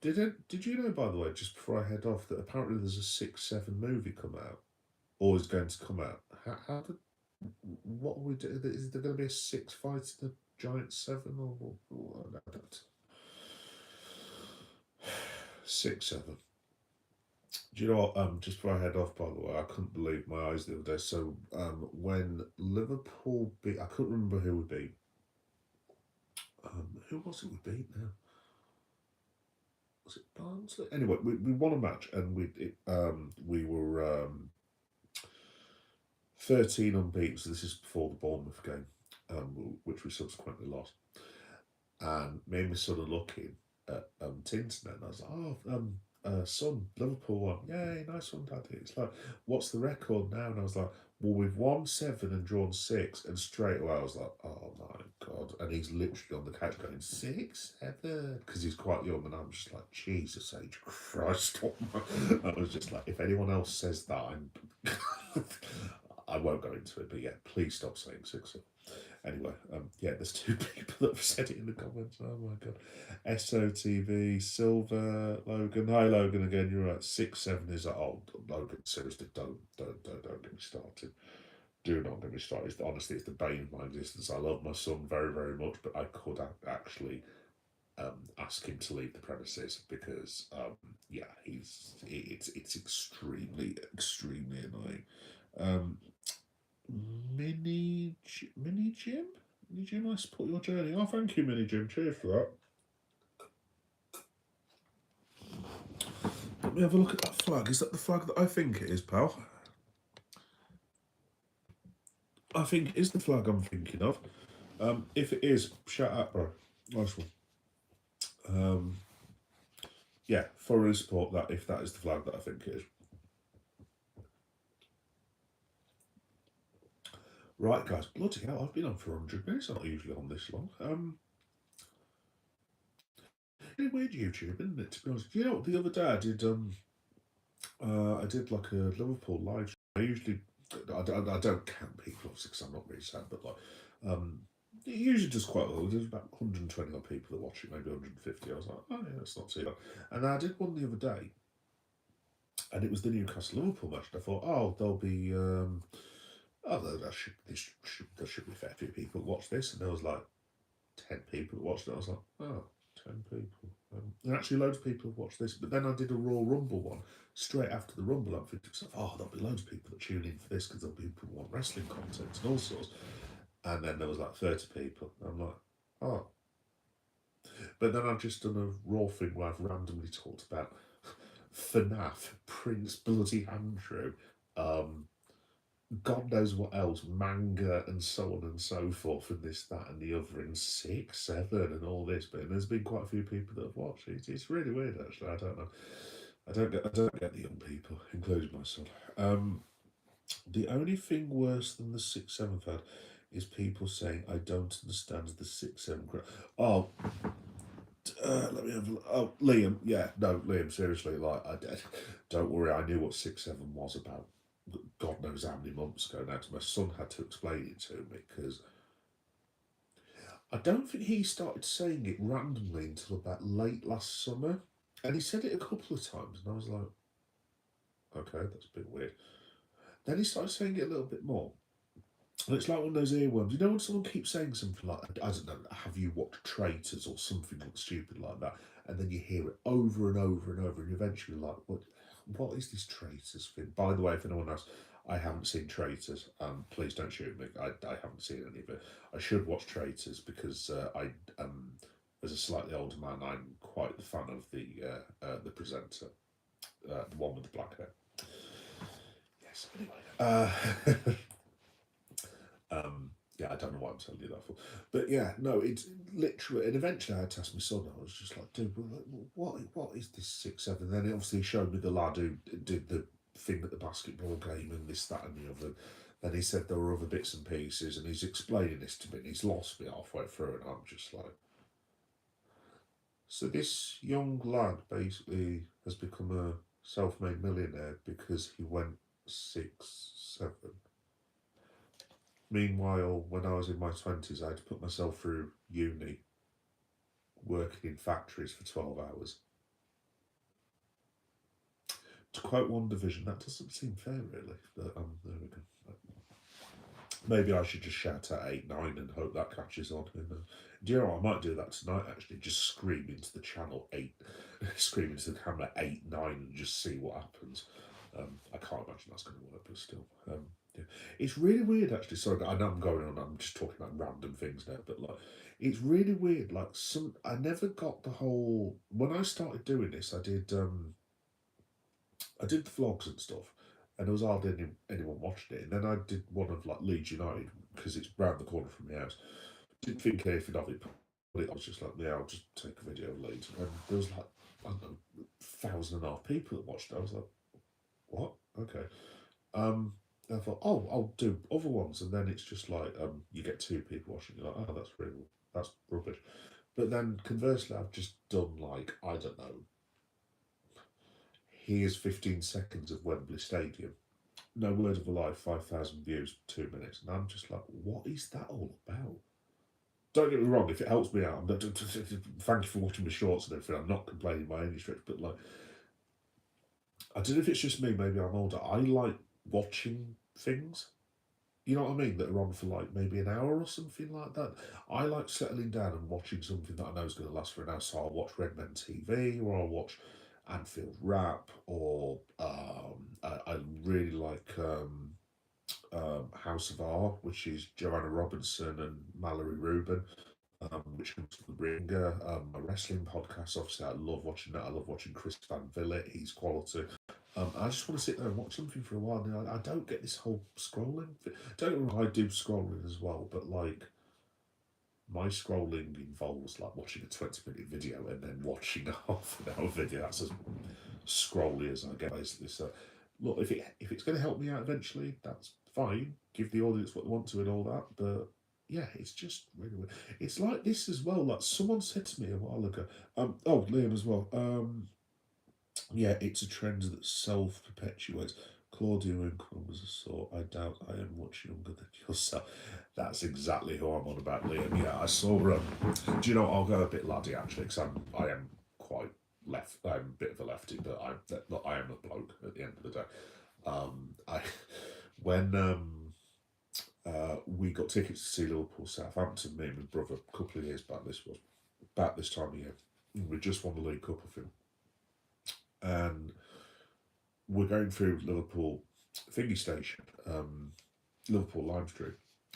Did you know, by the way, just before I head off, that apparently there's a 6'7" movie come out, or is going to come out? How did, what are we doing? Is there going to be a 6 fight in the Giant 7, or I don't. 6'7". Do you know what? Just before I head off, by the way, I couldn't believe my eyes the other day. So, when Liverpool beat, I couldn't remember who we beat. Who was it we beat now? Was it Barnsley? Anyway, we won a match, and we were 13 unbeaten. So this is before the Bournemouth game, which we subsequently lost. And me and my son are looking at Tinternet, and I was like, oh, son, Liverpool won. Yay, nice one, Daddy. It's like, what's the record now? And I was like, well, we've won 7 and drawn 6. And straight away I was like, oh my God. And he's literally on the couch going, 6, 7, because he's quite young. And I'm just like, Jesus H. Christ. I was just like, if anyone else says that, I won't go into it. But yeah, please stop saying 6. Anyway, yeah, there's 2 people that have said it in the comments. Oh my god. SOTV, Silver, Logan. Hi Logan again, you're right. 6-7 is like, oh Logan, seriously, don't get me started. Do not get me started. Honestly, it's the bane of my existence. I love my son very, very much, but I could actually ask him to leave the premises because, yeah, it's extremely, extremely annoying. Mini Jim? Mini Jim, I support your journey. Oh, thank you, Mini Jim. Cheers for that. Let me have a look at that flag. Is that the flag that I think it is, pal? I think it is the flag I'm thinking of. If it is, shout out, bro. Nice one. Yeah, thoroughly support that if that is the flag that I think it is. Right, guys, bloody hell, I've been on for 100 minutes. I'm not usually on this long. Really weird YouTube, isn't it, to be honest? You know, the other day I did like a Liverpool live show. I don't count people, obviously, because I'm not really sad, but like, it usually does quite well. There's about 120 odd people that watch it, maybe 150. I was like, oh yeah, that's not too bad. And I did one the other day, and it was the Newcastle Liverpool match. And I thought, oh, there'll be, there should be a fair few people that watch this. And there was like 10 people that watched it. I was like, oh, 10 people. And actually, loads of people have watched this. But then I did a Raw Rumble one straight after the Rumble. I'm thinking, oh, there'll be loads of people that tune in for this because there'll be people who want wrestling content and all sorts. And then there was like 30 people. I'm like, oh. But then I've just done a Raw thing where I've randomly talked about FNAF, Prince Bloody Andrew, God knows what else, manga and so on and so forth, and this, that, and the other, and 6, 7, and all this. But there's been quite a few people that have watched it. It's really weird, actually. I don't know. I don't get the young people, including my son. The only thing worse than the 6-7 fad is people saying I don't understand the 6-7 crowd. Oh, let me have a look. Oh, Liam, yeah, no, Liam, seriously, like, don't worry, I knew what 6-7 was about. God knows how many months ago now, because my son had to explain it to me, because I don't think he started saying it randomly until about late last summer, and he said it a couple of times, and I was like, okay, that's a bit weird. Then he started saying it a little bit more. And it's like one of those earworms. You know when someone keeps saying something like, I don't know, have you watched Traitors or something stupid like that? And then you hear it over and over and over, and eventually like, what is this Traitors thing? By the way, if anyone asks, I haven't seen Traitors. Please don't shoot me. I haven't seen any of it. I should watch Traitors because as a slightly older man, I'm quite the fan of the presenter, the one with the black hair. Yes. Anyway. Yeah, I don't know why I'm telling you that for. But yeah, no, it's literally, and eventually I had to ask my son, I was just like, dude, what is this 6-7? And then he obviously showed me the lad who did the thing at the basketball game and this, that, and the other. Then he said there were other bits and pieces, and he's explaining this to me, and he's lost me halfway through, and I'm just like. So this young lad basically has become a self-made millionaire because he went 6-7. Meanwhile, when I was in my 20s, I had to put myself through uni, working in factories for 12 hours. To quote one division, that doesn't seem fair, really. But there we go. Maybe I should just shout out 8-9 and hope that catches on. Do you know what? I might do that tonight, actually. Just scream into the channel 8, scream into the camera 8-9 and just see what happens. I can't imagine that's going to work, but still. Yeah. It's really weird, actually. Sorry, I know I'm going on. I'm just talking about random things now, but like, it's really weird. Like, I never got the whole. When I started doing this, I did the vlogs and stuff, and there was hardly anyone watching it. And then I did one of like Leeds United because it's round the corner from my house. Didn't think anything of it, but I was just like, yeah, I'll just take a video of Leeds, and there was like, I don't know, 1,500 people that watched it. I was like, what? Okay. I thought, oh, I'll do other ones, and then it's just like you get 2 people watching. You're like, oh, that's rubbish. But then conversely, I've just done like, I don't know. Here's 15 seconds of Wembley Stadium, no word of a lie, 5,000 views, 2 minutes. And I'm just like, what is that all about? Don't get me wrong, if it helps me out, thank you for watching my shorts and everything. I'm not complaining by any stretch, but like, I don't know if it's just me, maybe I'm older. I like watching things, you know what I mean, that are on for like maybe an hour or something like that. I like settling down and watching something that I know is going to last for an hour. So I'll watch Red Men TV, or I'll watch Anfield Rap, or I really like House of R, which is Joanna Robinson and Mallory Rubin, which comes from the Ringer, a wrestling podcast. Obviously, I love watching that. I love watching Chris Van Vliet. He's quality. I just want to sit there and watch something for a while. Now, I don't get this whole scrolling. Don't get me wrong, I do scrolling as well, but like my scrolling involves like watching a 20-minute video and then watching a half an hour video. That's as scrolly as I get, basically. So, look, if it's going to help me out eventually, that's fine. Give the audience what they want to and all that. But yeah, it's just really weird. It's like this as well. Like someone said to me a while ago. Oh, Liam as well. Yeah, it's a trend that self perpetuates. Claudia Winkleman was a sort. I doubt I am much younger than yourself. That's exactly who I'm on about, Liam. Yeah, I saw. Do you know? I'll go a bit laddie actually, because I am quite left. I'm a bit of a lefty, but I am a bloke at the end of the day. I when we got tickets to see Liverpool Southampton, me and my brother, a couple of years back. This was about this time of year. We just won the League Cup, I think, and we're going through Liverpool thingy station, Liverpool Lime Street,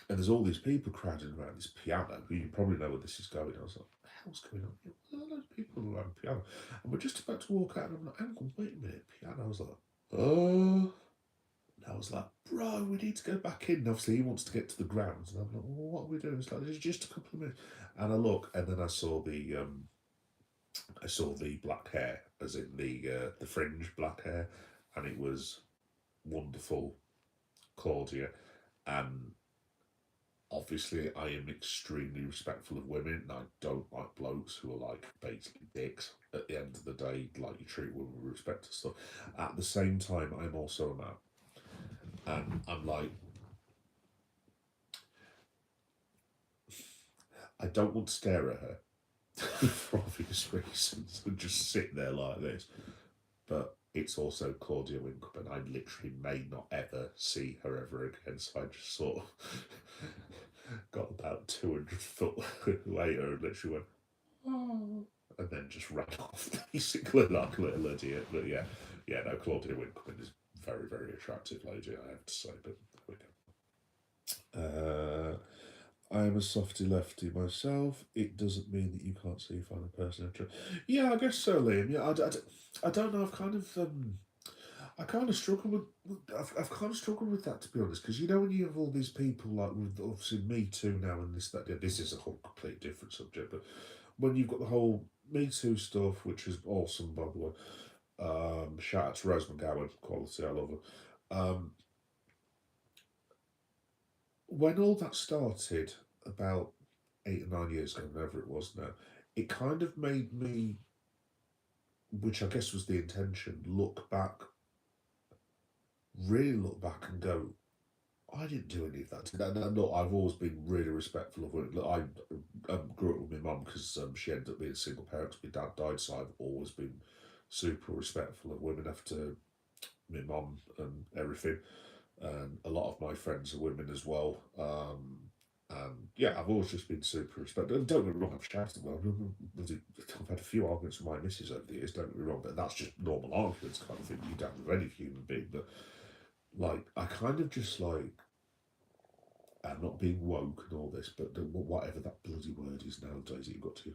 and there's all these people crowding around this piano. You probably know where this is going. I was like, what the hell's going on? There are loads of people around the piano. And we're just about to walk out, and I'm like, hang on, wait a minute, piano. I was like, oh. And I was like, bro, we need to go back in. And obviously, he wants to get to the grounds. And I'm like, well, what are we doing? It's like, there's just a couple of minutes. And I look, and then I saw the black hair, as in the fringe black hair, and it was wonderful, Claudia. And obviously, I am extremely respectful of women, and I don't like blokes who are like basically dicks. At the end of the day, like you treat women with respect and stuff. At the same time, I'm also a man, and I'm like, I don't want to stare at her for obvious reasons and just sit there like this. But it's also Claudia Winkleman. I literally may not ever see her ever again. So I just sort of got about 200 foot later and literally went, oh, and then just ran off, basically, like a little idiot. But yeah, no, Claudia Winkleman is very, very attractive lady, I have to say. But there we go. I am a softy lefty myself. It doesn't mean that you can't see find a person interesting. Yeah, I guess so, Liam. Yeah, I don't know. I kind of struggle I've kind of struggled with that, to be honest, because you know when you have all these people like with obviously Me Too now and this that, yeah, this is a whole complete different subject, but when you've got the whole Me Too stuff, which is awesome by the way. Shout out to Rose McGowan, quality, I love her. When all that started about 8 or 9 years ago, whatever it was now, it kind of made me, which I guess was the intention, really look back and go, I didn't do any of that. No, I've always been really respectful of women. Look, I grew up with my mum because she ended up being a single parent. My dad died, so I've always been super respectful of women after my mum and everything. And a lot of my friends are women as well. And yeah, I've always just been super respectful. And don't get me wrong, I've shouted well. I've had a few arguments with my missus over the years, don't get me wrong, but that's just normal arguments kind of thing you don't with any human being. But like, I kind of just like, I'm not being woke and all this, but whatever that bloody word is nowadays that you've got to.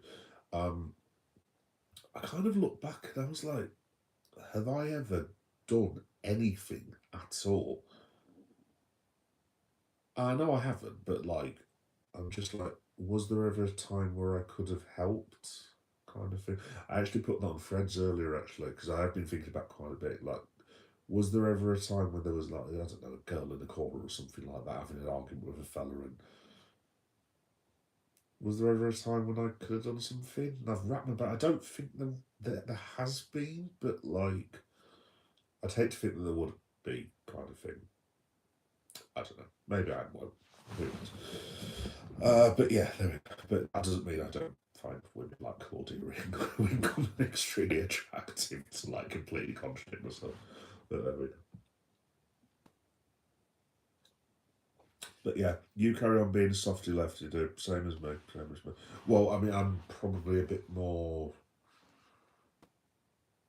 I kind of look back and I was like, have I ever done anything at all? I know I haven't, but like, I'm just like, was there ever a time where I could have helped? Kind of thing. I actually put that on Threads earlier, actually, because I have been thinking about quite a bit. Like, was there ever a time when there was like, I don't know, a girl in the corner or something like that having an argument with a fella, and was there ever a time when I could have done something? And I've wrapped my back. I don't think there has been, but like, I'd hate to think that there would be, kind of thing. I don't know. Maybe I won't. Who knows? But yeah, there we go. But that doesn't mean I don't find women like Claudia Winkleman extremely attractive to like completely contradict myself. But there we go. But yeah, you carry on being a softy lefty, do same as me. Same as me. Well, I mean, I'm probably a bit more.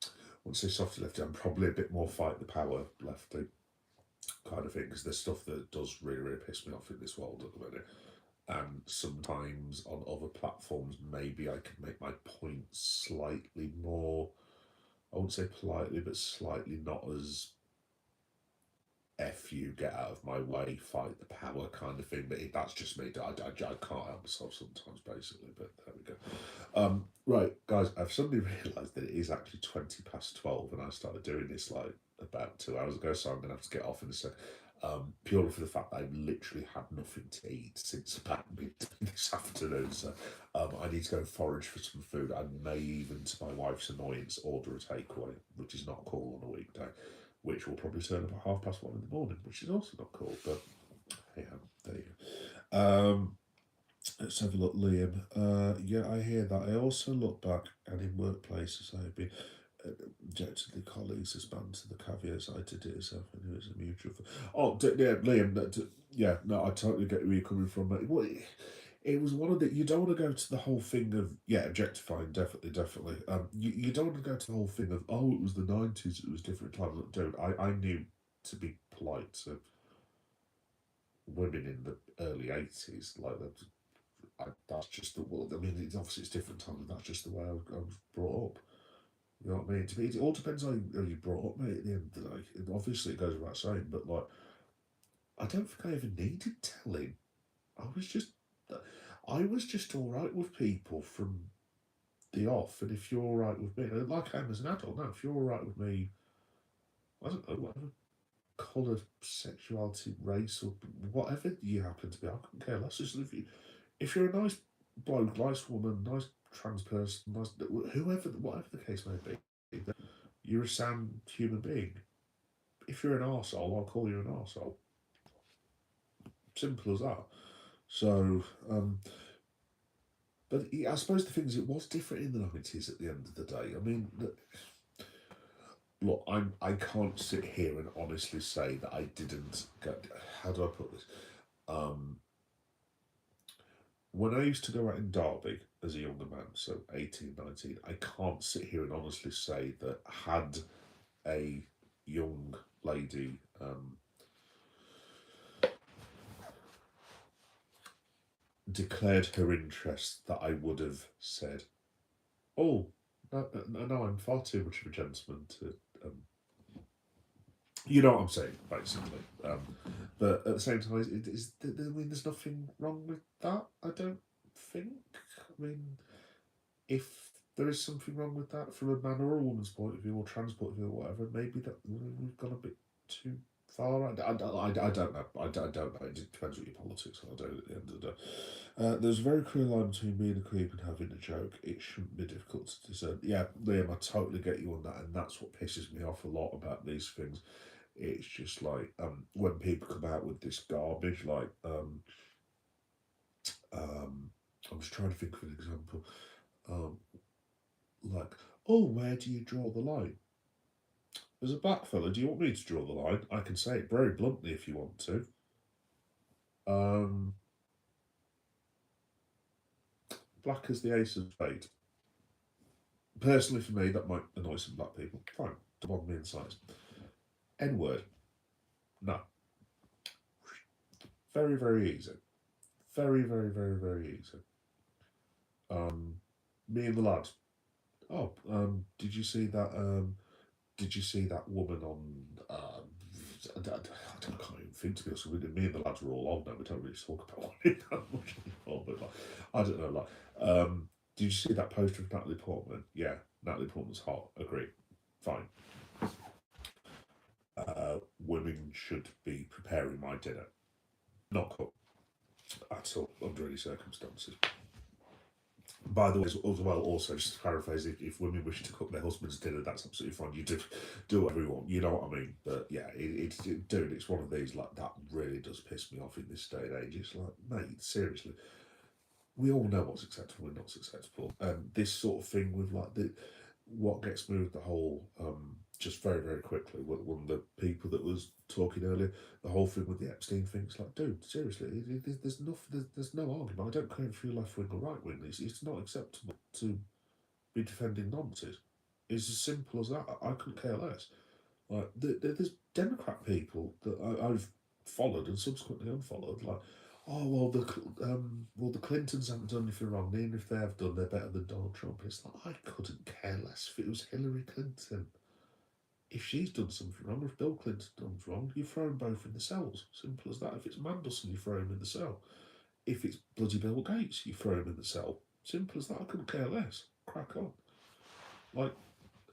I wouldn't say softy lefty. I'm probably a bit more fight the power lefty kind of thing, because there's stuff that does really, really piss me off in this world at the minute. And sometimes on other platforms, maybe I can make my point slightly more, I wouldn't say politely, but slightly not as F you, get out of my way, fight the power kind of thing. But that's just me. I can't help myself sometimes, basically. But there we go. Right, guys, I've suddenly realised that it is actually 12:20, and I started doing this like about 2 hours ago, so I'm going to have to get off in a sec. Purely for the fact that I've literally had nothing to eat since about midday this afternoon, so I need to go forage for some food. I may even, to my wife's annoyance, order a takeaway, which is not cool on a weekday, which will probably turn up at 1:30 in the morning, which is also not cool, but hey, there you go. Let's have a look, Liam. Yeah, I hear that. I also look back, and in workplaces I've been objectively colleagues as banned to the caveats I did it yourself and it was a mutual. Oh, yeah, Liam. Yeah, no, I totally get where you're coming from. Mate. Well, it was one of the. You don't want to go to the whole thing of objectifying. Definitely. You don't want to go to the whole thing of it was the 90s. It was different times. Look, dude, I knew to be polite to women in the early 80s. Like that's just the world. I mean, it's different times. That's just the way I was brought up. You know what I mean? It all depends on how you brought up, mate. At the end of the day, obviously it goes without saying, but like, I don't think I ever needed telling. I was just, all right with people from the off, and if you're all right with me, like I am as an adult now, if you're all right with me, I don't know, whatever colour, sexuality, race, or whatever you happen to be, I couldn't care less. Just if you're a nice bloke, nice woman, nice trans person, nice whatever the case may be, you're a sound human being. If you're an arsehole, I'll call you an arsehole. Simple as that. So, but I suppose the thing is, it was different in the 90s at the end of the day. I mean, look, I can't sit here and honestly say that I didn't get. How do I put this? When I used to go out in Derby as a younger man, so 18, 19, I can't sit here and honestly say that had a young lady declared her interest that I would have said, oh, no, I'm far too much of a gentleman to, you know what I'm saying, basically. But at the same time, there's nothing wrong with that, I don't think. I mean, if there is something wrong with that from a man or a woman's point of view, or trans point of view, or whatever, maybe that we've gone a bit too far. I don't know. I don't know. It depends what your politics are. At the end of the day. There's a very clear line between being a creep and having a joke. It shouldn't be difficult to discern. Yeah, Liam, I totally get you on that, and that's what pisses me off a lot about these things. It's just like when people come out with this garbage, like I'm just trying to think of an example. Like, oh, where do you draw the line? As a black fella, do you want me to draw the line? I can say it very bluntly if you want to. Black as the ace of spades. Personally, for me, that might annoy some black people. Fine, don't bother me in size. N-word. No. Very, very easy. Very, very, very, very easy. Me and the lads. Oh, did you see that? Did you see that woman on? I can't even think, to be honest with you. Me and the lads are all old now. We don't really talk about it that much anymore. But like, I don't know. Like, did you see that poster of Natalie Portman? Yeah, Natalie Portman's hot. Agree. Fine. Women should be preparing my dinner. Not cook at all under any circumstances. By the way, as well, also just to paraphrase, if women wish to cook their husband's dinner, that's absolutely fine. You do whatever you want. You know what I mean? But yeah, dude, it's one of these like that really does piss me off in this day and age. It's like, mate, seriously, we all know what's acceptable and not acceptable, and this sort of thing with like what gets me with the whole just very very quickly, one of the people that was talking earlier, the whole thing with the Epstein thing. It's like, dude, seriously, there's no argument. I don't care if you're left wing or right wing. It's not acceptable to be defending nonsense. It's as simple as that. I couldn't care less. Like there's Democrat people that I've followed and subsequently unfollowed. Like, oh well the Clintons haven't done anything wrong. Even if they have done, they're better than Donald Trump. It's like, I couldn't care less if it was Hillary Clinton. If she's done something wrong, if Bill Clinton's done wrong, you throw them both in the cells. Simple as that. If it's Mandelson, you throw him in the cell. If it's bloody Bill Gates, you throw him in the cell. Simple as that. I couldn't care less. Crack on. Like,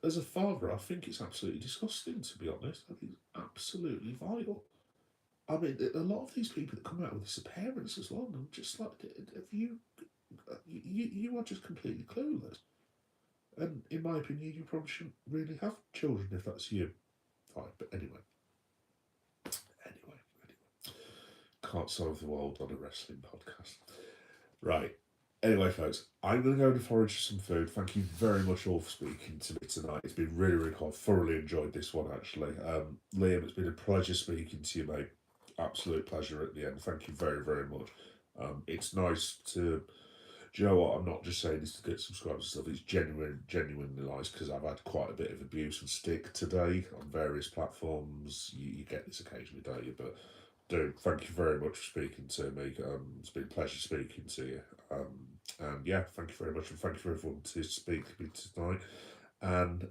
as a father, I think it's absolutely disgusting, to be honest. I think it's absolutely vile. I mean, a lot of these people that come out with this are parents as well, and I'm just like, have you are just completely clueless. And in my opinion, you probably shouldn't really have children if that's you. Fine, but anyway. Can't solve the world on a wrestling podcast. Right. Anyway, folks, I'm going to go and forage some food. Thank you very much all for speaking to me tonight. It's been really, really cool. I've thoroughly enjoyed this one, actually. Liam, it's been a pleasure speaking to you, mate. Absolute pleasure at the end. Thank you very, very much. It's nice to... Do you know what? I'm not just saying this to get subscribers and stuff. It's genuinely nice, because I've had quite a bit of abuse and stick today on various platforms. You get this occasionally, don't you? But dude, thank you very much for speaking to me. It's been a pleasure speaking to you. And yeah, thank you very much, and thank you for everyone to speak to me tonight. And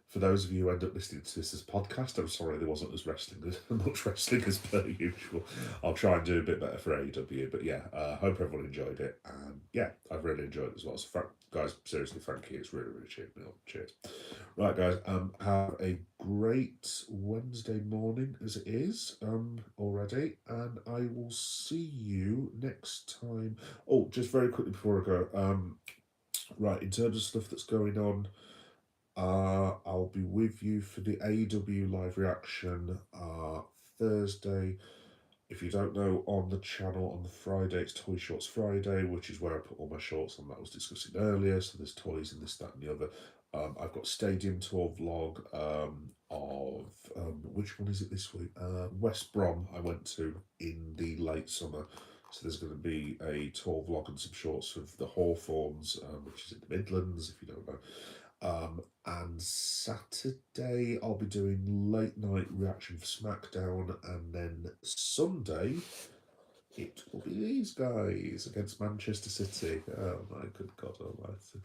for those of you who end up listening to this as a podcast, I'm sorry there wasn't as much wrestling as per usual. I'll try and do a bit better for AEW, but yeah, hope everyone enjoyed it, and yeah, I've really enjoyed it as well. So guys, seriously, thank you. It's really, really cheered me up. Cheers. Right, guys, have a great Wednesday morning as it is already, and I will see you next time. Oh, just very quickly before I go, right, in terms of stuff that's going on, I'll be with you for the AEW live reaction Thursday. If you don't know, on the channel on the Friday, it's Toy Shorts Friday, which is where I put all my shorts on that I was discussing earlier. So there's toys and this, that, and the other. I've got Stadium Tour vlog of which one is it this week? West Brom I went to in the late summer. So there's going to be a tour vlog and some shorts of the Hawthorns, which is in the Midlands, if you don't know. And Saturday I'll be doing late night reaction for SmackDown, and then Sunday it will be these guys against Manchester City. Oh my good God almighty.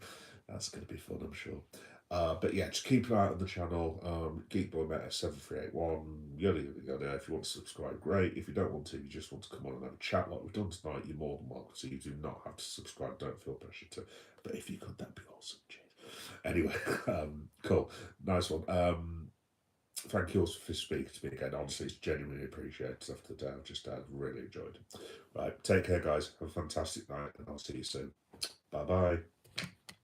That's going to be fun, I'm sure. But yeah, just keep an eye on the channel. Geek Boy Meta 7381, yada yada yada. If you want to subscribe, great. If you don't want to, you just want to come on and have a chat like we've done tonight, you're more than welcome. So you do not have to subscribe, don't feel pressure to. But if you could, that'd be awesome. Cheers. Anyway, cool. Nice one. Thank you also for speaking to me again. Honestly, it's genuinely appreciated after the day I've just had. Really enjoyed it. Right, take care, guys. Have a fantastic night, and I'll see you soon. Bye-bye.